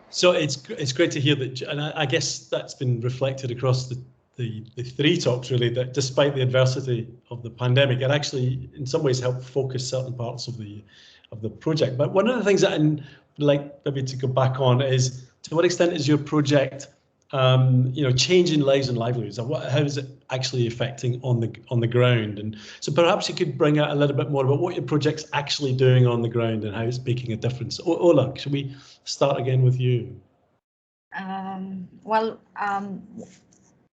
So it's great to hear that, and I guess that's been reflected across the 3 talks really, that despite the adversity of the pandemic, it actually in some ways helped focus certain parts of the project. But one of the things that I'd like maybe to go back on is, to what extent is your project changing lives and livelihoods, and how is it actually affecting on the ground? And so perhaps you could bring out a little bit more about what your project's actually doing on the ground and how it's making a difference. Ola, should we start again with you?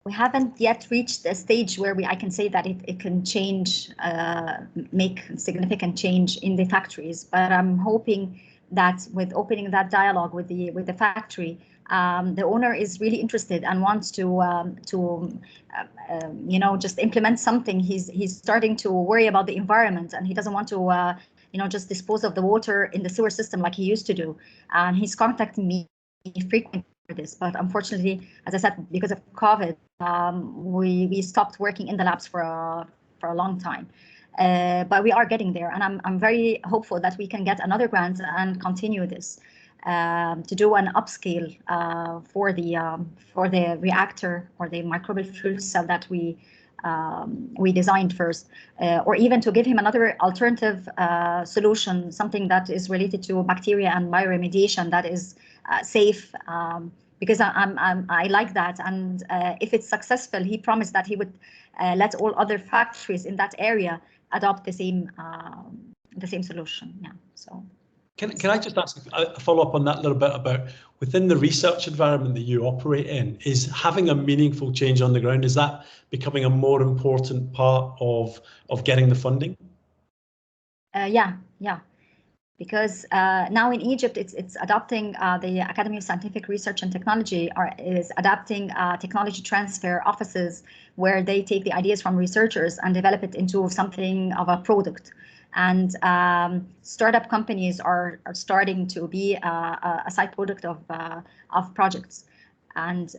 we haven't yet reached a stage where I can say that it can change, make significant change in the factories. But I'm hoping that with opening that dialogue with the factory, the owner is really interested and wants to you know, just implement something. He's starting to worry about the environment, and he doesn't want to you know, just dispose of the water in the sewer system like he used to do. And he's contacting me frequently for this, but unfortunately, as I said, because of COVID, we stopped working in the labs for a long time. But we are getting there, and I'm very hopeful that we can get another grant and continue this to do an upscale for the reactor or the microbial fuel cell that we designed first, or even to give him another alternative solution, something that is related to bacteria and bioremediation that is safe, because I like that. And if it's successful, he promised that he would let all other factories in that area adopt the same solution. Yeah. So.
Can I just ask a follow up on that a little bit about within the research environment that you operate in, is having a meaningful change on the ground, is that becoming a more important part of getting the funding?
Yeah. Because now in Egypt, it's adopting the Academy of Scientific Research and Technology is adapting technology transfer offices where they take the ideas from researchers and develop it into something of a product. And startup companies are starting to be a side product of projects. And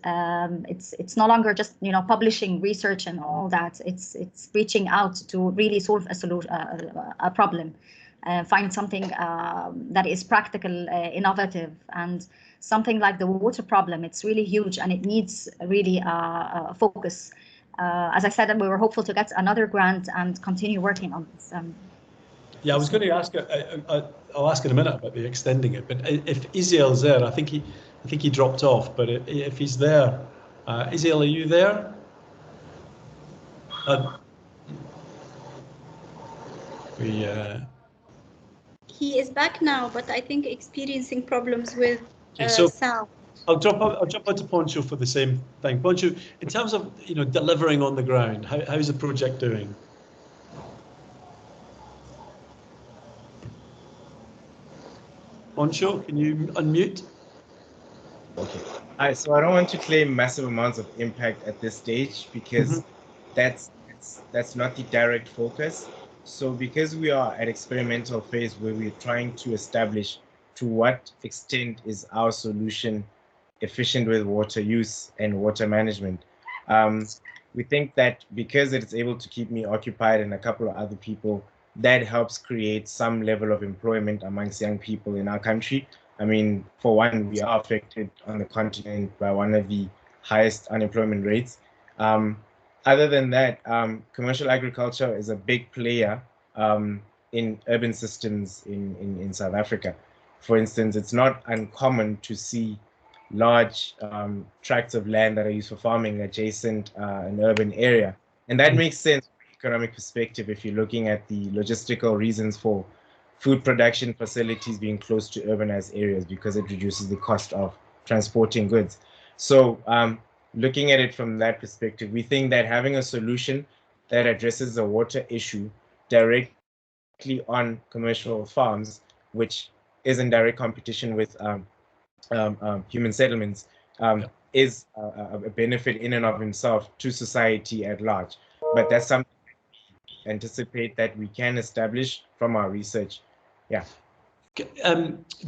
it's no longer just, you know, publishing research and all that. It's reaching out to really solve a solution, a problem. Find something that is practical, innovative, and something like the water problem. It's really huge, and it needs really focus. As I said, we were hopeful to get another grant and continue working on this.
Yeah, I was going to ask. I'll ask in a minute about the extending it. But if Isiel's there, I think he dropped off. But if he's there, Isiel, are you there?
He is back now, but I think experiencing problems with sound.
I'll drop out to Poncho for the same thing. Poncho, in terms of, you know, delivering on the ground, how's the project doing? Poncho, can you unmute?
Okay. So I don't want to claim massive amounts of impact at this stage because that's not the direct focus. So because we are at experimental phase where we're trying to establish to what extent is our solution efficient with water use and water management, we think that because it's able to keep me occupied and a couple of other people, that helps create some level of employment amongst young people in our country. I mean, for one, we are affected on the continent by one of the highest unemployment rates. Other than that, commercial agriculture is a big player in urban systems in South Africa. For instance, it's not uncommon to see large tracts of land that are used for farming adjacent an urban area. And that makes sense from an economic perspective if you're looking at the logistical reasons for food production facilities being close to urbanized areas, because it reduces the cost of transporting goods. So looking at it from that perspective, we think that having a solution that addresses the water issue directly on commercial farms, which is in direct competition with human settlements, is a benefit in and of itself to society at large. But that's something we anticipate that we can establish from our research. Yeah.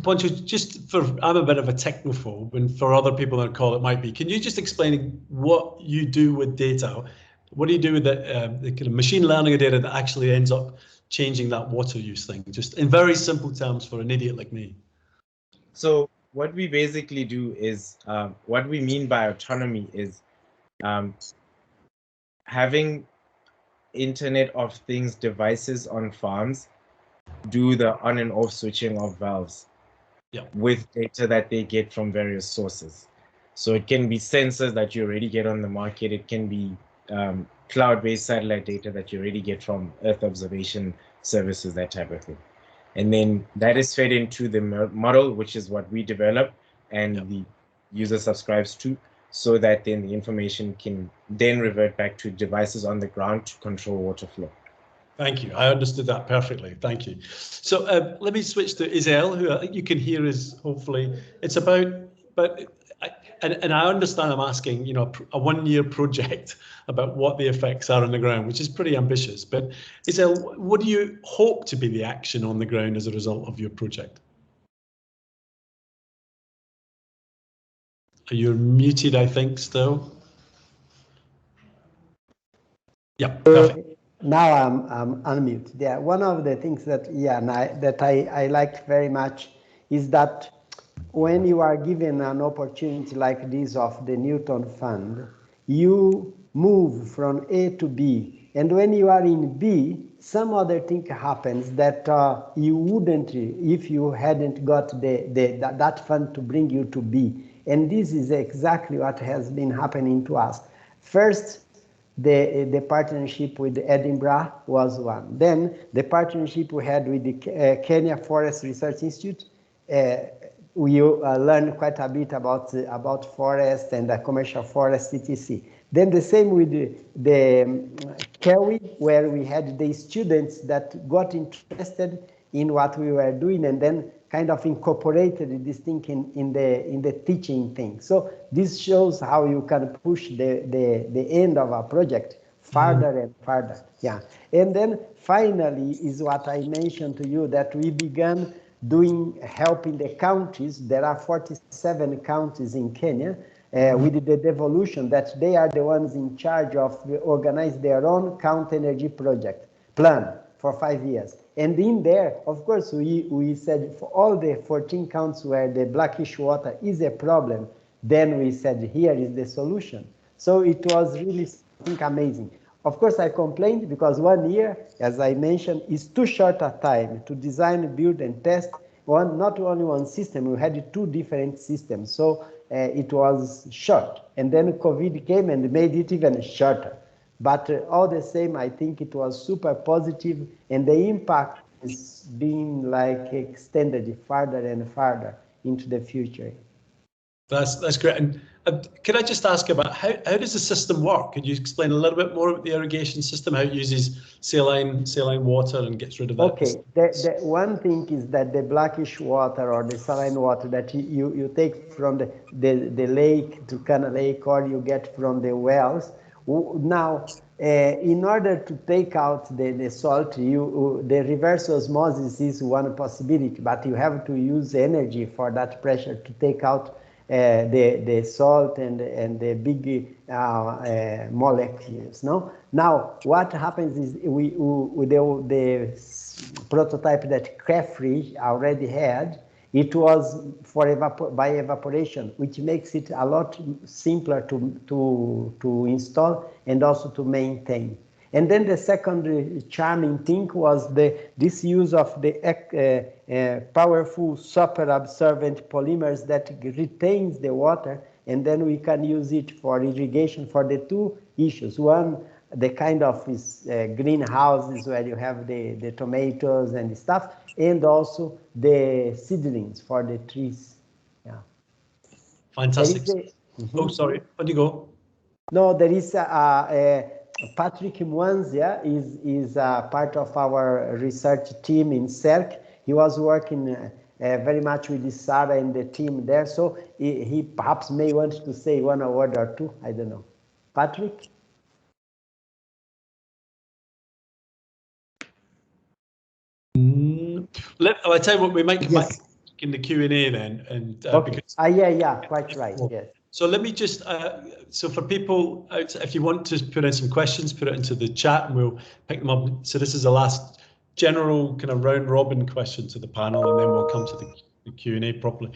Poncho, just I'm a bit of a technophobe, and for other people on the call it might be. Can you just explain what you do with data? What do you do with the kind of machine learning data that actually ends up changing that water use thing? Just in very simple terms for an idiot like me.
So what we basically do is, what we mean by autonomy is having Internet of Things devices on farms do the on and off switching of valves with data that they get from various sources. So it can be sensors that you already get on the market. It can be cloud-based satellite data that you already get from Earth observation services, that type of thing. And then that is fed into the model, which is what we develop and the user subscribes to. so that then the information can then revert back to devices on the ground to control water flow.
Thank you. I understood that perfectly. Thank you. So let me switch to Isel, who I think you can hear is hopefully, it's about, and I understand I'm asking, you know, a one-year project about what the effects are on the ground, which is pretty ambitious. But Isel, what do you hope to be the action on the ground as a result of your project? You're muted, I think, still. Yeah, perfect.
Now I'm unmute. Yeah, one of the things that I liked very much is that when you are given an opportunity like this of the Newton Fund, you move from A to B, and when you are in B, some other thing happens that you wouldn't if you hadn't got that fund to bring you to B. And this is exactly what has been happening to us. First, the partnership with Edinburgh was one. Then the partnership we had with the Kenya Forest Research Institute, we learned quite a bit about forest and the commercial forest, etc. Then the same with the Kerry, where we had the students that got interested in what we were doing and then kind of incorporated this thing in the teaching thing. So this shows how you can push the end of a project farther and farther. Yeah. And then finally is what I mentioned to you, that we began helping the counties. There are 47 counties in Kenya with the devolution, that they are the ones in charge of organize their own county energy project plan for 5 years. And in there, of course, we said for all the 14 counties where the blackish water is a problem, then we said, here is the solution. So it was really, I think, amazing. Of course, I complained because 1 year, as I mentioned, is too short a time to design, build, and test not only one system. We had 2 different systems, so it was short. And then COVID came and made it even shorter. But all the same, I think it was super positive, and the impact is being like extended farther and farther into the future.
That's great. And could I just ask about how does the system work? Could you explain a little bit more about the irrigation system, how it uses saline water and gets rid of that?
Okay, the one thing is that the blackish water or the saline water that you take from the lake, Turkana Lake, or you get from the wells. Now, in order to take out the salt, the reverse osmosis is one possibility, but you have to use energy for that pressure to take out the salt and the big molecules. No. Now, what happens is with the prototype that Craftree already had, it was by evaporation, which makes it a lot simpler to install and also to maintain. And then the second charming thing was this use of the powerful super absorbent polymers that retains the water, and then we can use it for irrigation for the 2 issues. One, the kind of greenhouses where you have the tomatoes and stuff, and also the seedlings for the trees. Yeah.
Fantastic. Oh, sorry. On you go.
No, there is Patrick Mwanzia is part of our research team in CERC. He was working very much with Sarah and the team there, so he perhaps may want to say 1 word or 2. I don't know. Patrick?
I'll tell you what, we might come back in the Q&A then. And
okay. Yeah, quite right. Yes.
So let me just, so for people, if you want to put in some questions, put it into the chat and we'll pick them up. So this is the last general kind of round robin question to the panel, and then we'll come to the Q&A properly.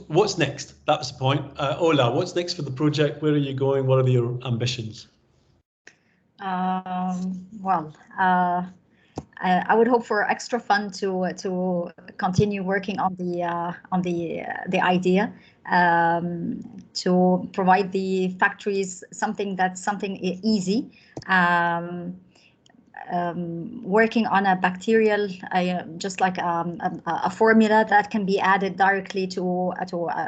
What's next? That was the point. Ola, what's next for the project? Where are you going? What are your ambitions?
I would hope for extra fund to continue working on the idea, to provide the factories something easy. working on a bacterial, just like a formula that can be added directly to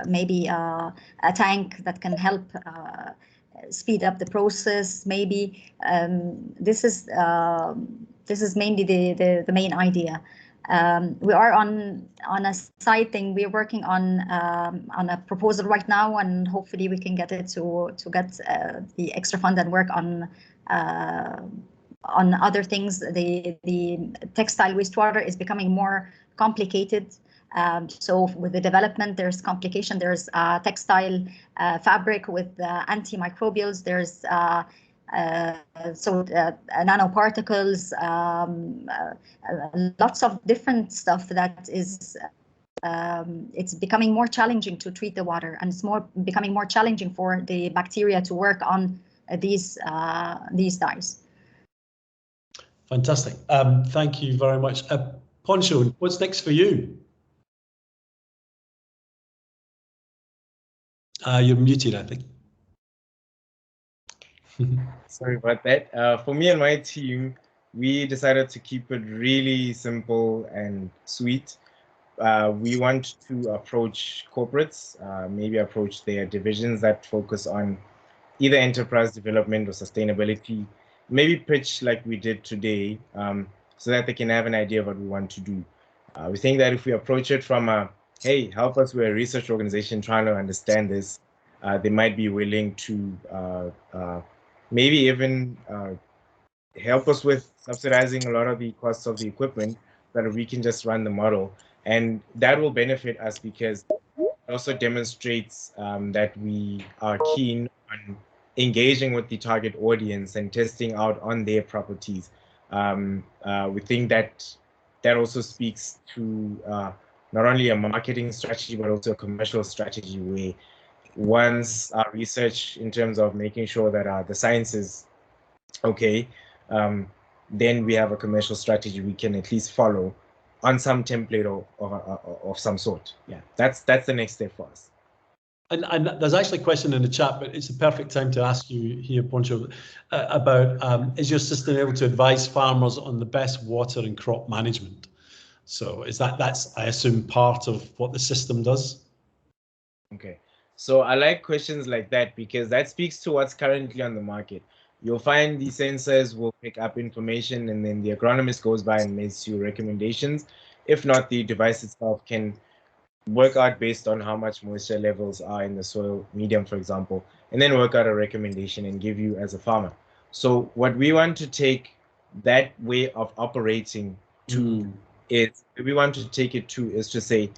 maybe a tank that can help speed up the process. Maybe this is mainly the main idea. We are on a side thing. We're working on a proposal right now, and hopefully we can get it to get the extra fund and work on other things. The textile wastewater is becoming more complicated. So with the development, there's complication. There's textile fabric with antimicrobials. There's nanoparticles, lots of different stuff that is it's becoming more challenging to treat the water, and it's becoming more challenging for the bacteria to work on these dyes.
Fantastic. Thank you very much. Poncho, what's next for you? You're muted, I think.
Sorry about that. For me and my team, we decided to keep it really simple and sweet. We want to approach corporates, maybe approach their divisions that focus on either enterprise development or sustainability, maybe pitch like we did today, so that they can have an idea of what we want to do. We think that if we approach it from a, hey, help us, we're a research organization trying to understand this, they might be willing to maybe even help us with subsidizing a lot of the costs of the equipment, that we can just run the model. And that will benefit us because it also demonstrates that we are keen on engaging with the target audience and testing out on their properties. We think that also speaks to not only a marketing strategy, but also a commercial strategy, where once our research in terms of making sure that the science is okay, then we have a commercial strategy we can at least follow on some template of some sort. Yeah, that's the next step for us.
And there's actually a question in the chat, but it's a perfect time to ask you here, Poncho, about is your system able to advise farmers on the best water and crop management? So that's I assume part of what the system does?
Okay, so I like questions like that because that speaks to what's currently on the market. You'll find the sensors will pick up information, and then the agronomist goes by and makes you recommendations. If not, the device itself can work out based on how much moisture levels are in the soil medium, for example, and then work out a recommendation and give you as a farmer. So what we want to take that way of operating to is, we want to take it to is to say,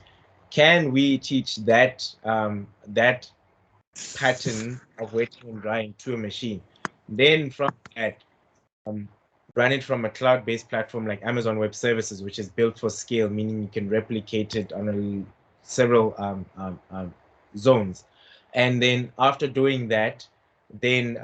can we teach that that pattern of wetting and drying to a machine? Then from that, run it from a cloud-based platform like Amazon Web Services, which is built for scale, meaning you can replicate it on several zones. And then after doing that, then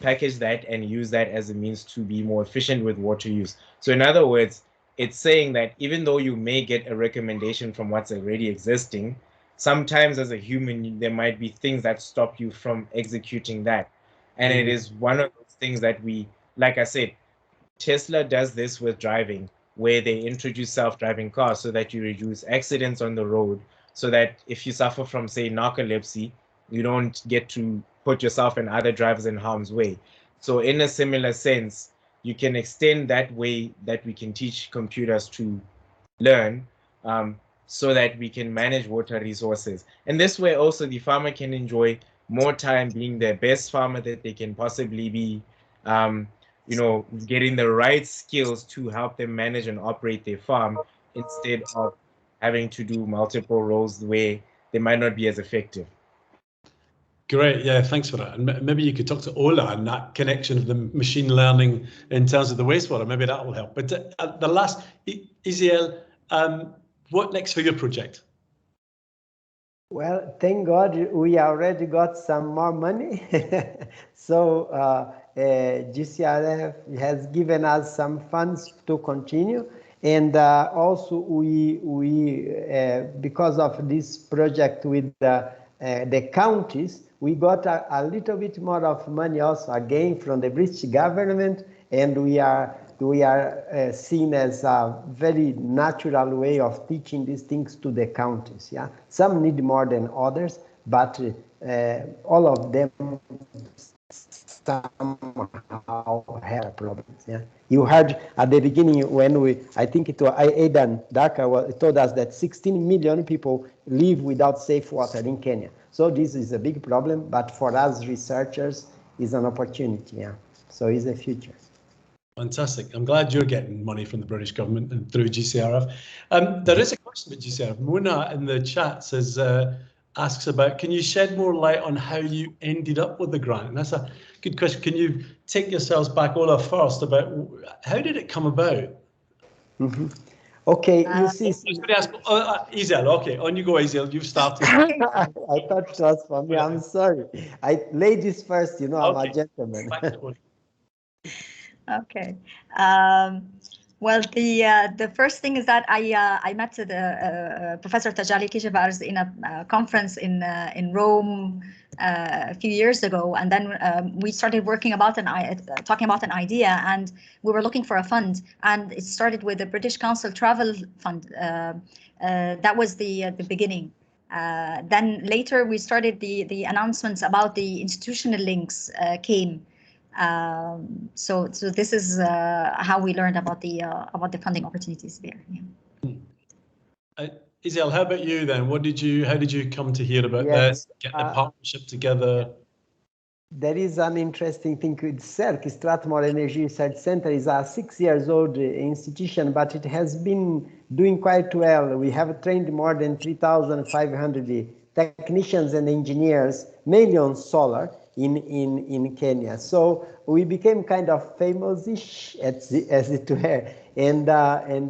package that and use that as a means to be more efficient with water use. So in other words, it's saying that even though you may get a recommendation from what's already existing, sometimes as a human, there might be things that stop you from executing that. And it is one of those things that we, like I said, Tesla does this with driving, where they introduce self-driving cars so that you reduce accidents on the road, so that if you suffer from, say, narcolepsy, you don't get to put yourself and other drivers in harm's way. So in a similar sense, you can extend that way that we can teach computers to learn, so that we can manage water resources. And this way also the farmer can enjoy more time being the best farmer that they can possibly be, getting the right skills to help them manage and operate their farm, instead of having to do multiple roles where they might not be as effective.
Great, yeah, thanks for that. And maybe you could talk to Ola and that connection of the machine learning in terms of the wastewater. Maybe that will help. But the last, Isiel, what next for your project?
Well, thank God we already got some more money. So GCRF has given us some funds to continue. And also we because of this project with the counties, we got a little bit more of money also again from the British government, and we are we are seen as a very natural way of teaching these things to the counties. Yeah, some need more than others, but all of them somehow have problems. Yeah, you heard at the beginning when I think it was Aidan Daka told us that 16 million people live without safe water in Kenya. So this is a big problem, but for us researchers, is an opportunity. Yeah, so it's a future.
Fantastic. I'm glad you're getting money from the British government and through GCRF. There is a question about GCRF. Mona in the chat says, asks about, can you shed more light on how you ended up with the grant? And that's a good question. Can you take yourselves back, Ola, first about how did it come about?
Mm-hmm. Okay, you see.
Izel, okay, on you go, Izel, you've started.
I thought it was for me, I'm sorry. Ladies first, you know, I'm a gentleman.
Okay. Well, the first thing is that I met Professor Tajali Kishevars in a conference in Rome a few years ago, and then we started talking about an idea, and we were looking for a fund, and it started with the British Council Travel Fund. That was the beginning. Then later we started the announcements about the institutional links came. So this is how we learned about the funding opportunities there. Yeah.
Izel, how about you then? How did you come to hear about this? Get the partnership together?
There is an interesting thing with CERC, Strathmore Energy Research Center, is a 6-year-old institution, but it has been doing quite well. We have trained more than 3,500 technicians and engineers, mainly on solar, in Kenya. So we became kind of famous-ish, as it were. And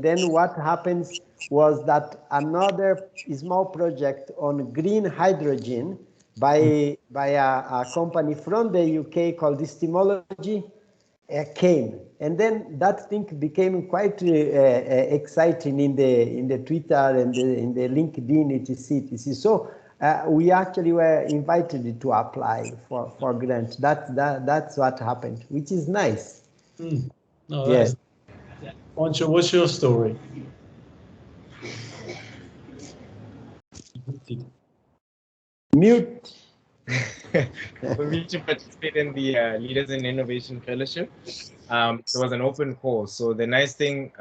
then what happens was that another small project on green hydrogen by a company from the UK called Stimology came, and then that thing became quite exciting in the Twitter and in the LinkedIn, etc. So we actually were invited to apply for grant. That's what happened, which is nice.
No, yes. Pancho, what's your story?
Mute.
For me to participate in the Leaders in Innovation Fellowship, there was an open call. So the nice thing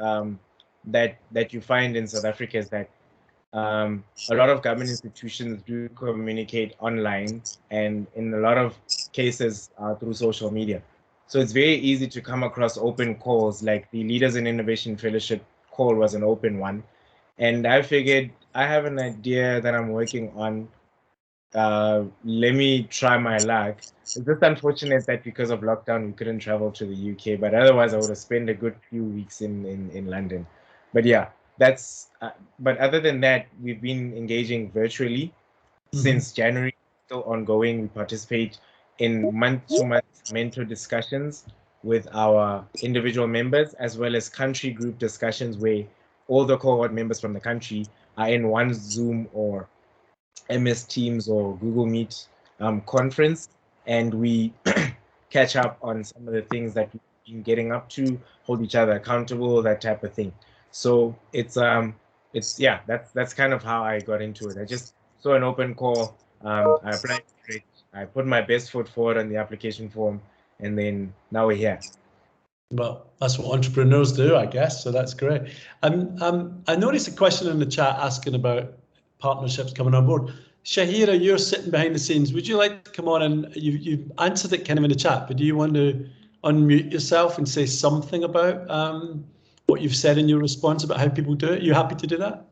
that you find in South Africa is that a lot of government institutions do communicate online, and in a lot of cases through social media. So it's very easy to come across open calls, like the Leaders in Innovation Fellowship call was an open one. And I figured I have an idea that I'm working on. Let me try my luck. It's just unfortunate that because of lockdown we couldn't travel to the UK, but otherwise I would have spent a good few weeks in London. But yeah, that's but other than that, we've been engaging virtually since January, still ongoing. We participate in month-to-month mentor discussions with our individual members, as well as country group discussions where all the cohort members from the country are in one Zoom or MS Teams or Google Meet conference, and we catch up on some of the things that we've been getting up to, hold each other accountable, that type of thing. So it's yeah, that's kind of how I got into it. I just saw an open call. I applied for it. I put my best foot forward on the application form, and then now we're here.
Well, that's what entrepreneurs do, I guess. So that's great. I noticed a question in the chat asking about partnerships coming on board. Shahira, you're sitting behind the scenes. Would you like to come on, and you've answered it kind of in the chat, but do you want to unmute yourself and say something about what you've said in your response about how people do it? Are you happy to do that?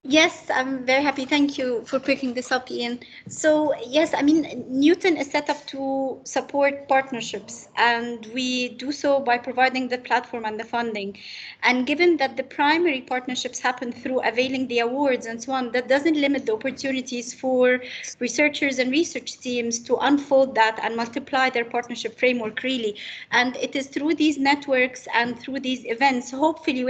Yes, I'm very happy. Thank you for picking this up, Ian. So yes, I mean, Newton is set up to support partnerships, and we do so by providing the platform and the funding. And given that the primary partnerships happen through availing the awards and so on, that doesn't limit the opportunities for researchers and research teams to unfold that and multiply their partnership framework really. And it is through these networks and through these events, hopefully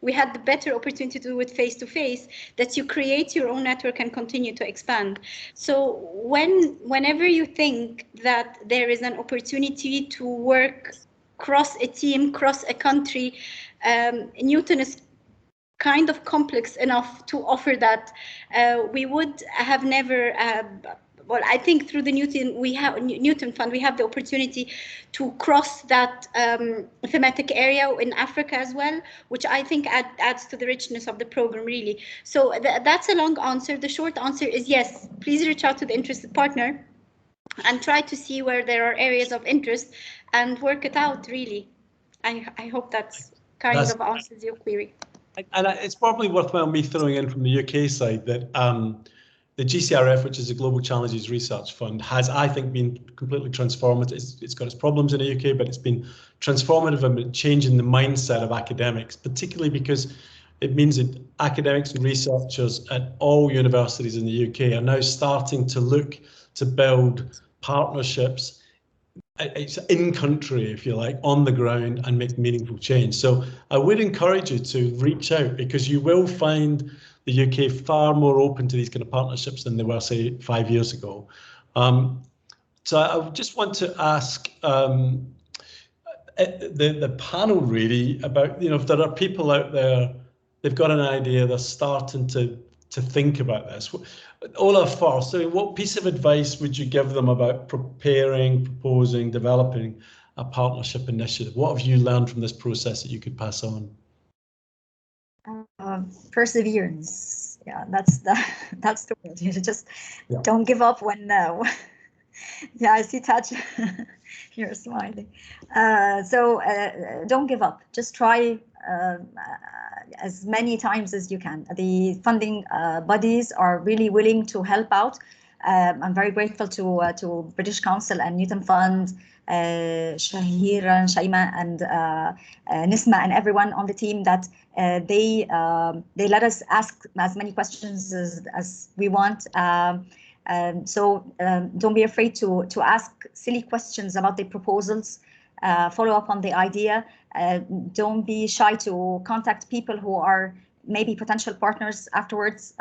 we had the better opportunity to do it face-to-face, that you create your own network and continue to expand. So whenever you think that there is an opportunity to work cross a team, cross a country. Newton is kind of complex enough to offer that. We would have never, well, I think through the Newton Fund, we have the opportunity to cross that thematic area in Africa as well, which I think adds to the richness of the program, really. So that's a long answer. The short answer is yes, please reach out to the interested partner and try to see where there are areas of interest and work it out, really. I hope that's of answers your query.
And it's probably worthwhile me throwing in from the UK side that the GCRF, which is the Global Challenges Research Fund, has, I think, been completely transformative. It's got its problems in the UK, but it's been transformative and changing the mindset of academics, particularly because it means that academics and researchers at all universities in the UK are now starting to look to build partnerships. It's in country, if you like, on the ground, and make meaningful change. So I would encourage you to reach out, because you will find the UK far more open to these kind of partnerships than they were, say, 5 years ago. So I just want to ask the panel really about, if there are people out there, they've got an idea, they're starting to think about this. Ola first, what piece of advice would you give them about preparing, proposing, developing a partnership initiative? What have you learned from this process that you could pass on?
Perseverance. Yeah, that's the word. You just don't give up when yeah, I see Taj here smiling. So don't give up. Just try as many times as you can. The funding bodies are really willing to help out. I'm very grateful to British Council and Newton Fund, Shahira and Shaima and Nisma and everyone on the team that they let us ask as many questions as we want. So don't be afraid to ask silly questions about the proposals, follow up on the idea. Don't be shy to contact people who are maybe potential partners afterwards.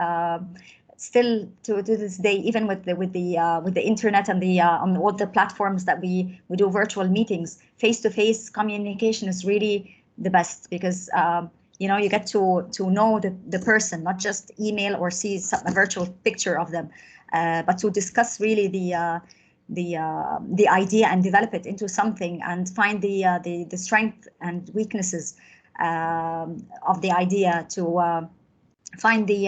Still to this day, even with the internet and on all the platforms that we do virtual meetings, face-to-face communication is really the best, because you get to know the person, not just email or see a virtual picture of them, but to discuss really the idea and develop it into something, and find the strength and weaknesses of the idea, to find the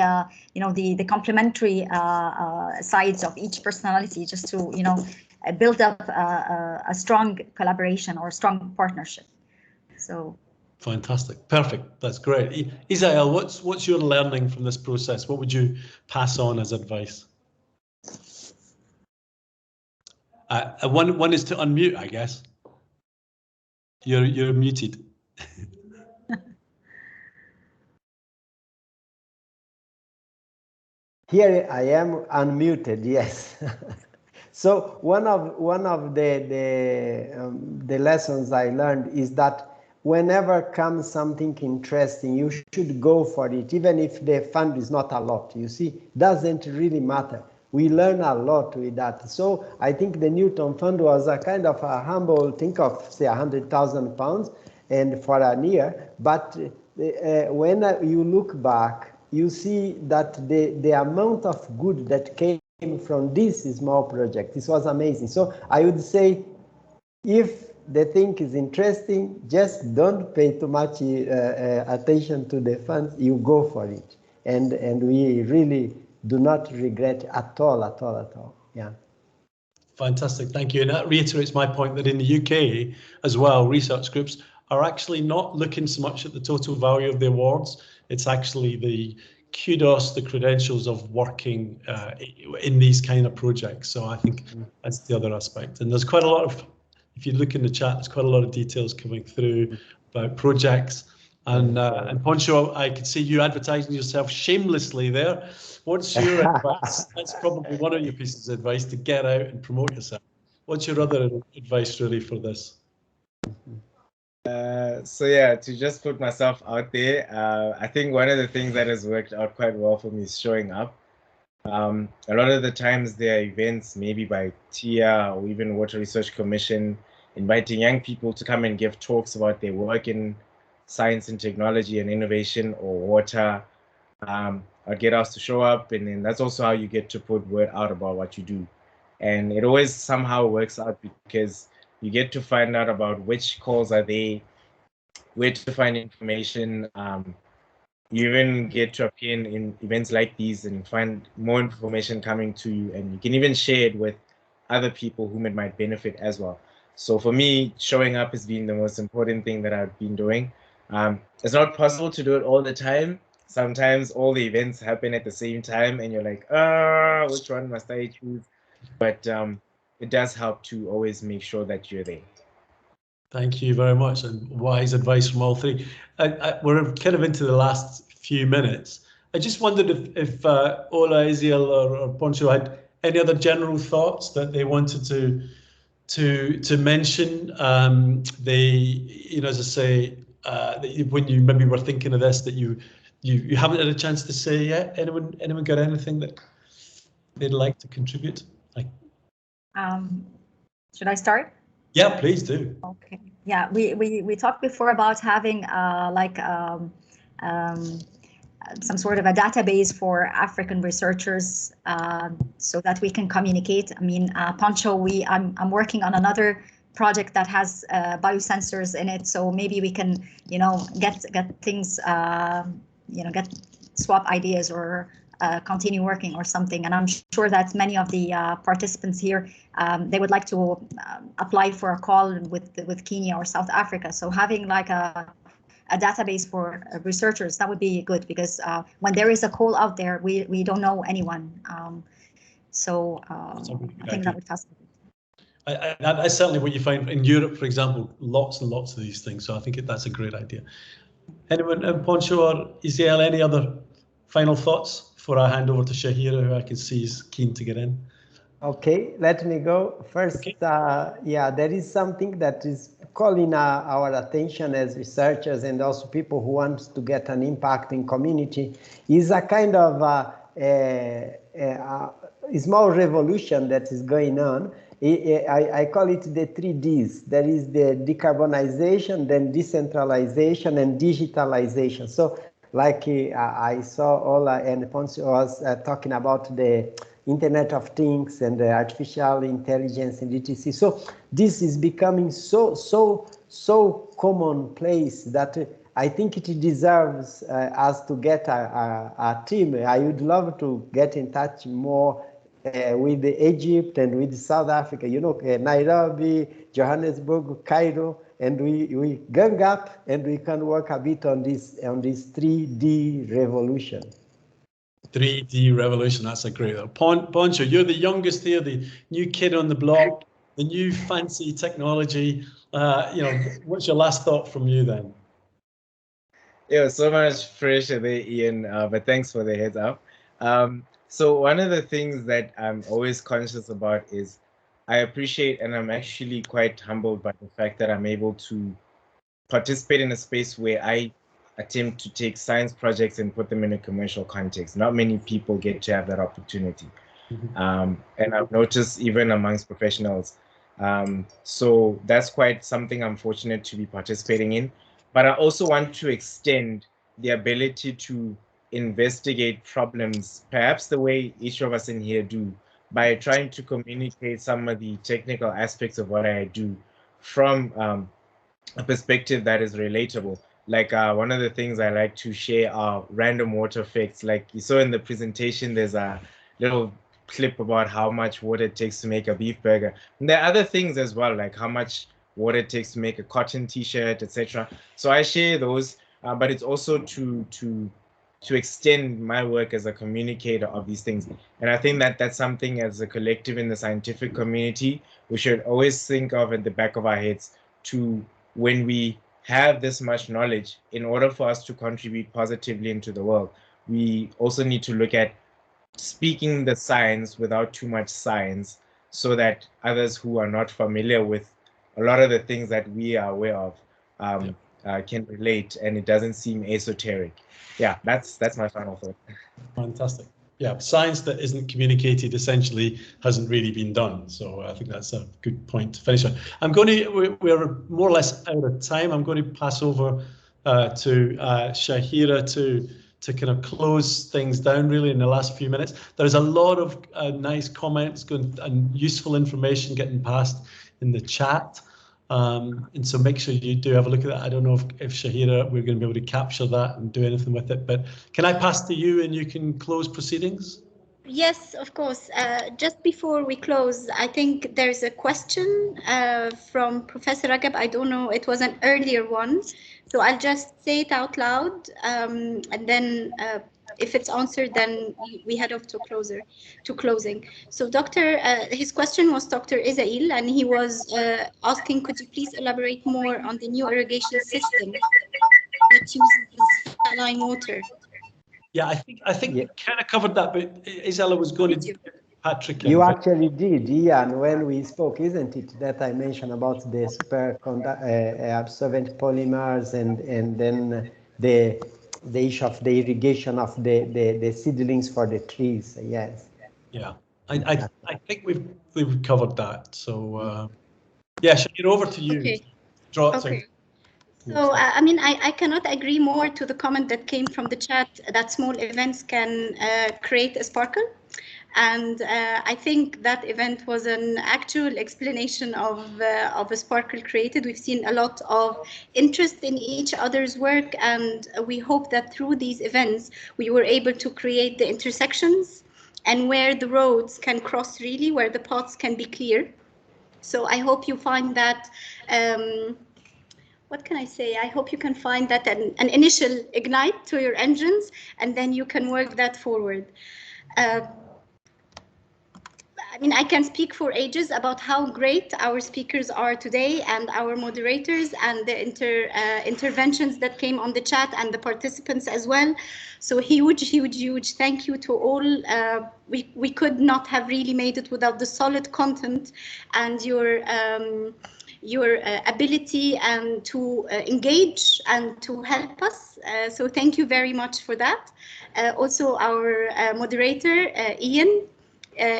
complementary sides of each personality, just to build up a strong collaboration or strong partnership. So
fantastic, perfect, that's great. Isael, what's your learning from this process? What would you pass on as advice? One is to unmute, I guess. You're muted.
Here I am unmuted. Yes. So one of the lessons I learned is that whenever comes something interesting, you should go for it, even if the fund is not a lot. You see, doesn't really matter. We learn a lot with that. So I think the Newton Fund was a kind of a humble, think of say £100,000 and for a year. But when you look back, you see that the amount of good that came from this small project, this was amazing. So I would say, if the thing is interesting, just don't pay too much attention to the funds, you go for it. And we really do not regret at all. Yeah.
Fantastic, thank you. And that reiterates my point that in the UK as well, research groups are actually not looking so much at the total value of the awards. It's actually the kudos, the credentials of working in these kind of projects. So I think that's the other aspect. And there's quite a lot of, if you look in the chat, there's quite a lot of details coming through about projects. And Poncho, I could see you advertising yourself shamelessly there. What's your advice? That's probably one of your pieces of advice, to get out and promote yourself. What's your other advice really for this?
So yeah, to just put myself out there, I think one of the things that has worked out quite well for me is showing up. A lot of the times there are events, maybe by TIA or even Water Research Commission, inviting young people to come and give talks about their work in science and technology and innovation or water. I'd get us to show up, and then that's also how you get to put word out about what you do. And it always somehow works out because you get to find out about which calls are there, where to find information. You even get to appear in events like these and find more information coming to you, and you can even share it with other people whom it might benefit as well. So for me, showing up has been the most important thing that I've been doing. It's not possible to do it all the time. Sometimes all the events happen at the same time and you're like, which one must I choose? But it does help to always make sure that you're there.
Thank you very much, and wise advice from all three. We're kind of into the last few minutes. I just wondered if Ola, Isiel, or Poncho had any other general thoughts that they wanted to mention. As I say, when you maybe were thinking of this, that you haven't had a chance to say yet. Anyone got anything that they'd like to contribute?
Should I start?
Yeah, please do.
Okay. Yeah, we talked before about having some sort of a database for African researchers so that we can communicate. I mean, Pancho, I'm working on another project that has biosensors in it, so maybe we can, get things, get swap ideas or continue working or something. And I'm sure that many of the participants here, they would like to apply for a call with Kenya or South Africa. So having like a database for researchers, that would be good, because when there is a call out there, we don't know anyone. I think that would facilitate.
That's certainly what you find in Europe, for example, lots and lots of these things. So I think that's a great idea. Anyone, Poncho or Isiel, any other final thoughts before I hand over to Shahira, who I can see is keen to get in?
Okay, let me go first.
Okay.
There is something that is calling our attention as researchers and also people who want to get an impact in community, is a kind of a small revolution that is going on. I call it the 3Ds. There is the decarbonization, then decentralization, and digitalization. So like I saw Ola and Ponce was talking about the Internet of Things and artificial intelligence and etc. So this is becoming so commonplace that I think it deserves us to get a team. I would love to get in touch more with Egypt and with South Africa, Nairobi, Johannesburg, Cairo, and we gang up and we can work a bit on this 3D revolution.
3D revolution, that's a great one. Poncho, you're the youngest here, the new kid on the block, the new fancy technology. What's your last thought from you then?
Yeah, so much pressure there, Ian, but thanks for the heads up. So one of the things that I'm always conscious about is I appreciate, and I'm actually quite humbled by the fact that I'm able to participate in a space where I attempt to take science projects and put them in a commercial context. Not many people get to have that opportunity. And I've noticed even amongst professionals. So that's quite something I'm fortunate to be participating in. But I also want to extend the ability to investigate problems, perhaps the way each of us in here do, by trying to communicate some of the technical aspects of what I do from a perspective that is relatable. Like one of the things I like to share are random water effects. Like you saw in the presentation, there's a little clip about how much water it takes to make a beef burger. And there are other things as well, like how much water it takes to make a cotton t-shirt, etc. So I share those, but it's also to extend my work as a communicator of these things. And I think that that's something as a collective in the scientific community, we should always think of at the back of our heads, to when we have this much knowledge, in order for us to contribute positively into the world, we also need to look at speaking the science without too much science, so that others who are not familiar with a lot of the things that we are aware of can relate, and it doesn't seem esoteric. Yeah, that's my final thought.
Fantastic. yeah, science that isn't communicated essentially hasn't really been done. So I think that's a good point to finish on. We're more or less out of time. I'm going to pass over to Shahira to kind of close things down really in the last few minutes. There's a lot of nice comments and useful information getting passed in the chat. And so make sure you do have a look at that. I don't know if Shahira, we're going to be able to capture that and do anything with it, but can I pass to you and you can close proceedings?
Yes, of course. Just before we close, I think there's a question from Professor Ragab. I don't know, it was an earlier one. So I'll just say it out loud, and then if it's answered, then we head off to closing. So his question was Dr. Isail, and he was asking, could you please elaborate more on the new irrigation system that uses saline water?
Yeah, I think we kind of covered that, but Isella was going to Patrick.
You actually did, Ian, when we spoke, isn't it, that I mentioned about the super absorbent polymers and then the issue of the irrigation of the seedlings for the trees. Yes.
Yeah, I think we've covered that. So yeah, Shahir, over to you.
Okay.
Droughts.
Okay. So, I mean, I cannot agree more to the comment that came from the chat that small events can create a sparkle. And I think that event was an actual explanation of a sparkle created. We've seen a lot of interest in each other's work, and we hope that through these events, we were able to create the intersections and where the roads can cross really, where the paths can be clear. So I hope you find that what can I say? I hope you can find that an initial ignite to your engines, and then you can work that forward. I mean, I can speak for ages about how great our speakers are today and our moderators and the interventions that came on the chat and the participants as well. So huge thank you to all. We could not have really made it without the solid content and your ability and to engage and to help us. So thank you very much for that. Also our moderator, Ian,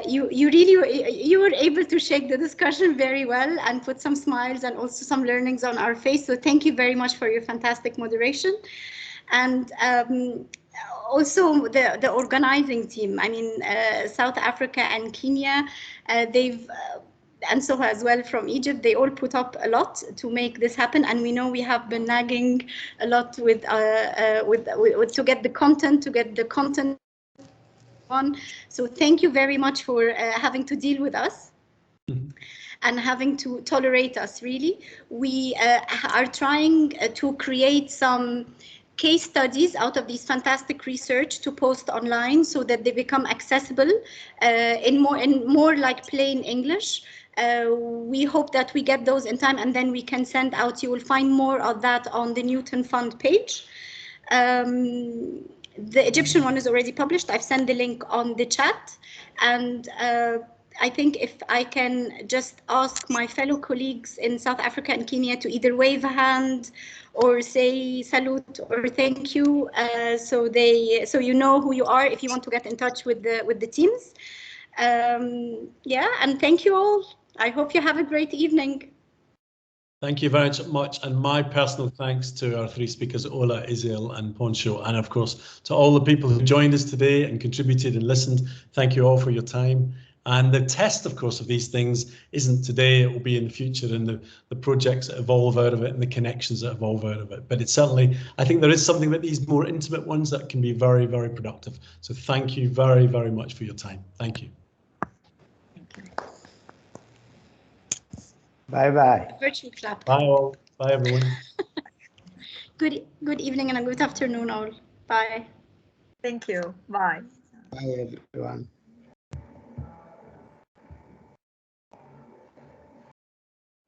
you were able to shake the discussion very well and put some smiles and also some learnings on our face. So thank you very much for your fantastic moderation. And also the organizing team. I mean, South Africa and Kenya, and so as well from Egypt, they all put up a lot to make this happen, and we know we have been nagging a lot with to get the content on. So thank you very much for having to deal with us and having to tolerate us. Really, we are trying to create some case studies out of these fantastic research to post online so that they become accessible in more like plain English. We hope that we get those in time, and then we can send out. You will find more of that on the Newton Fund page. The Egyptian one is already published. I've sent the link on the chat, and I think if I can just ask my fellow colleagues in South Africa and Kenya to either wave a hand or say salute or thank you, so you know who you are if you want to get in touch with the teams. Yeah, and thank you all. I hope you have a great evening.
Thank you very much, and my personal thanks to our three speakers, Ola, Isail and Poncho, and of course to all the people who joined us today and contributed and listened. Thank you all for your time. And the test, of course, of these things isn't today, it will be in the future, and the projects that evolve out of it and the connections that evolve out of it. But it's certainly, I think there is something about these more intimate ones that can be very, very productive. So thank you very, very much for your time. Thank you.
Bye-bye.
Virtual clap.
Bye all. Bye everyone.
Good evening and a good afternoon all. Bye.
Thank you. Bye.
Bye, everyone.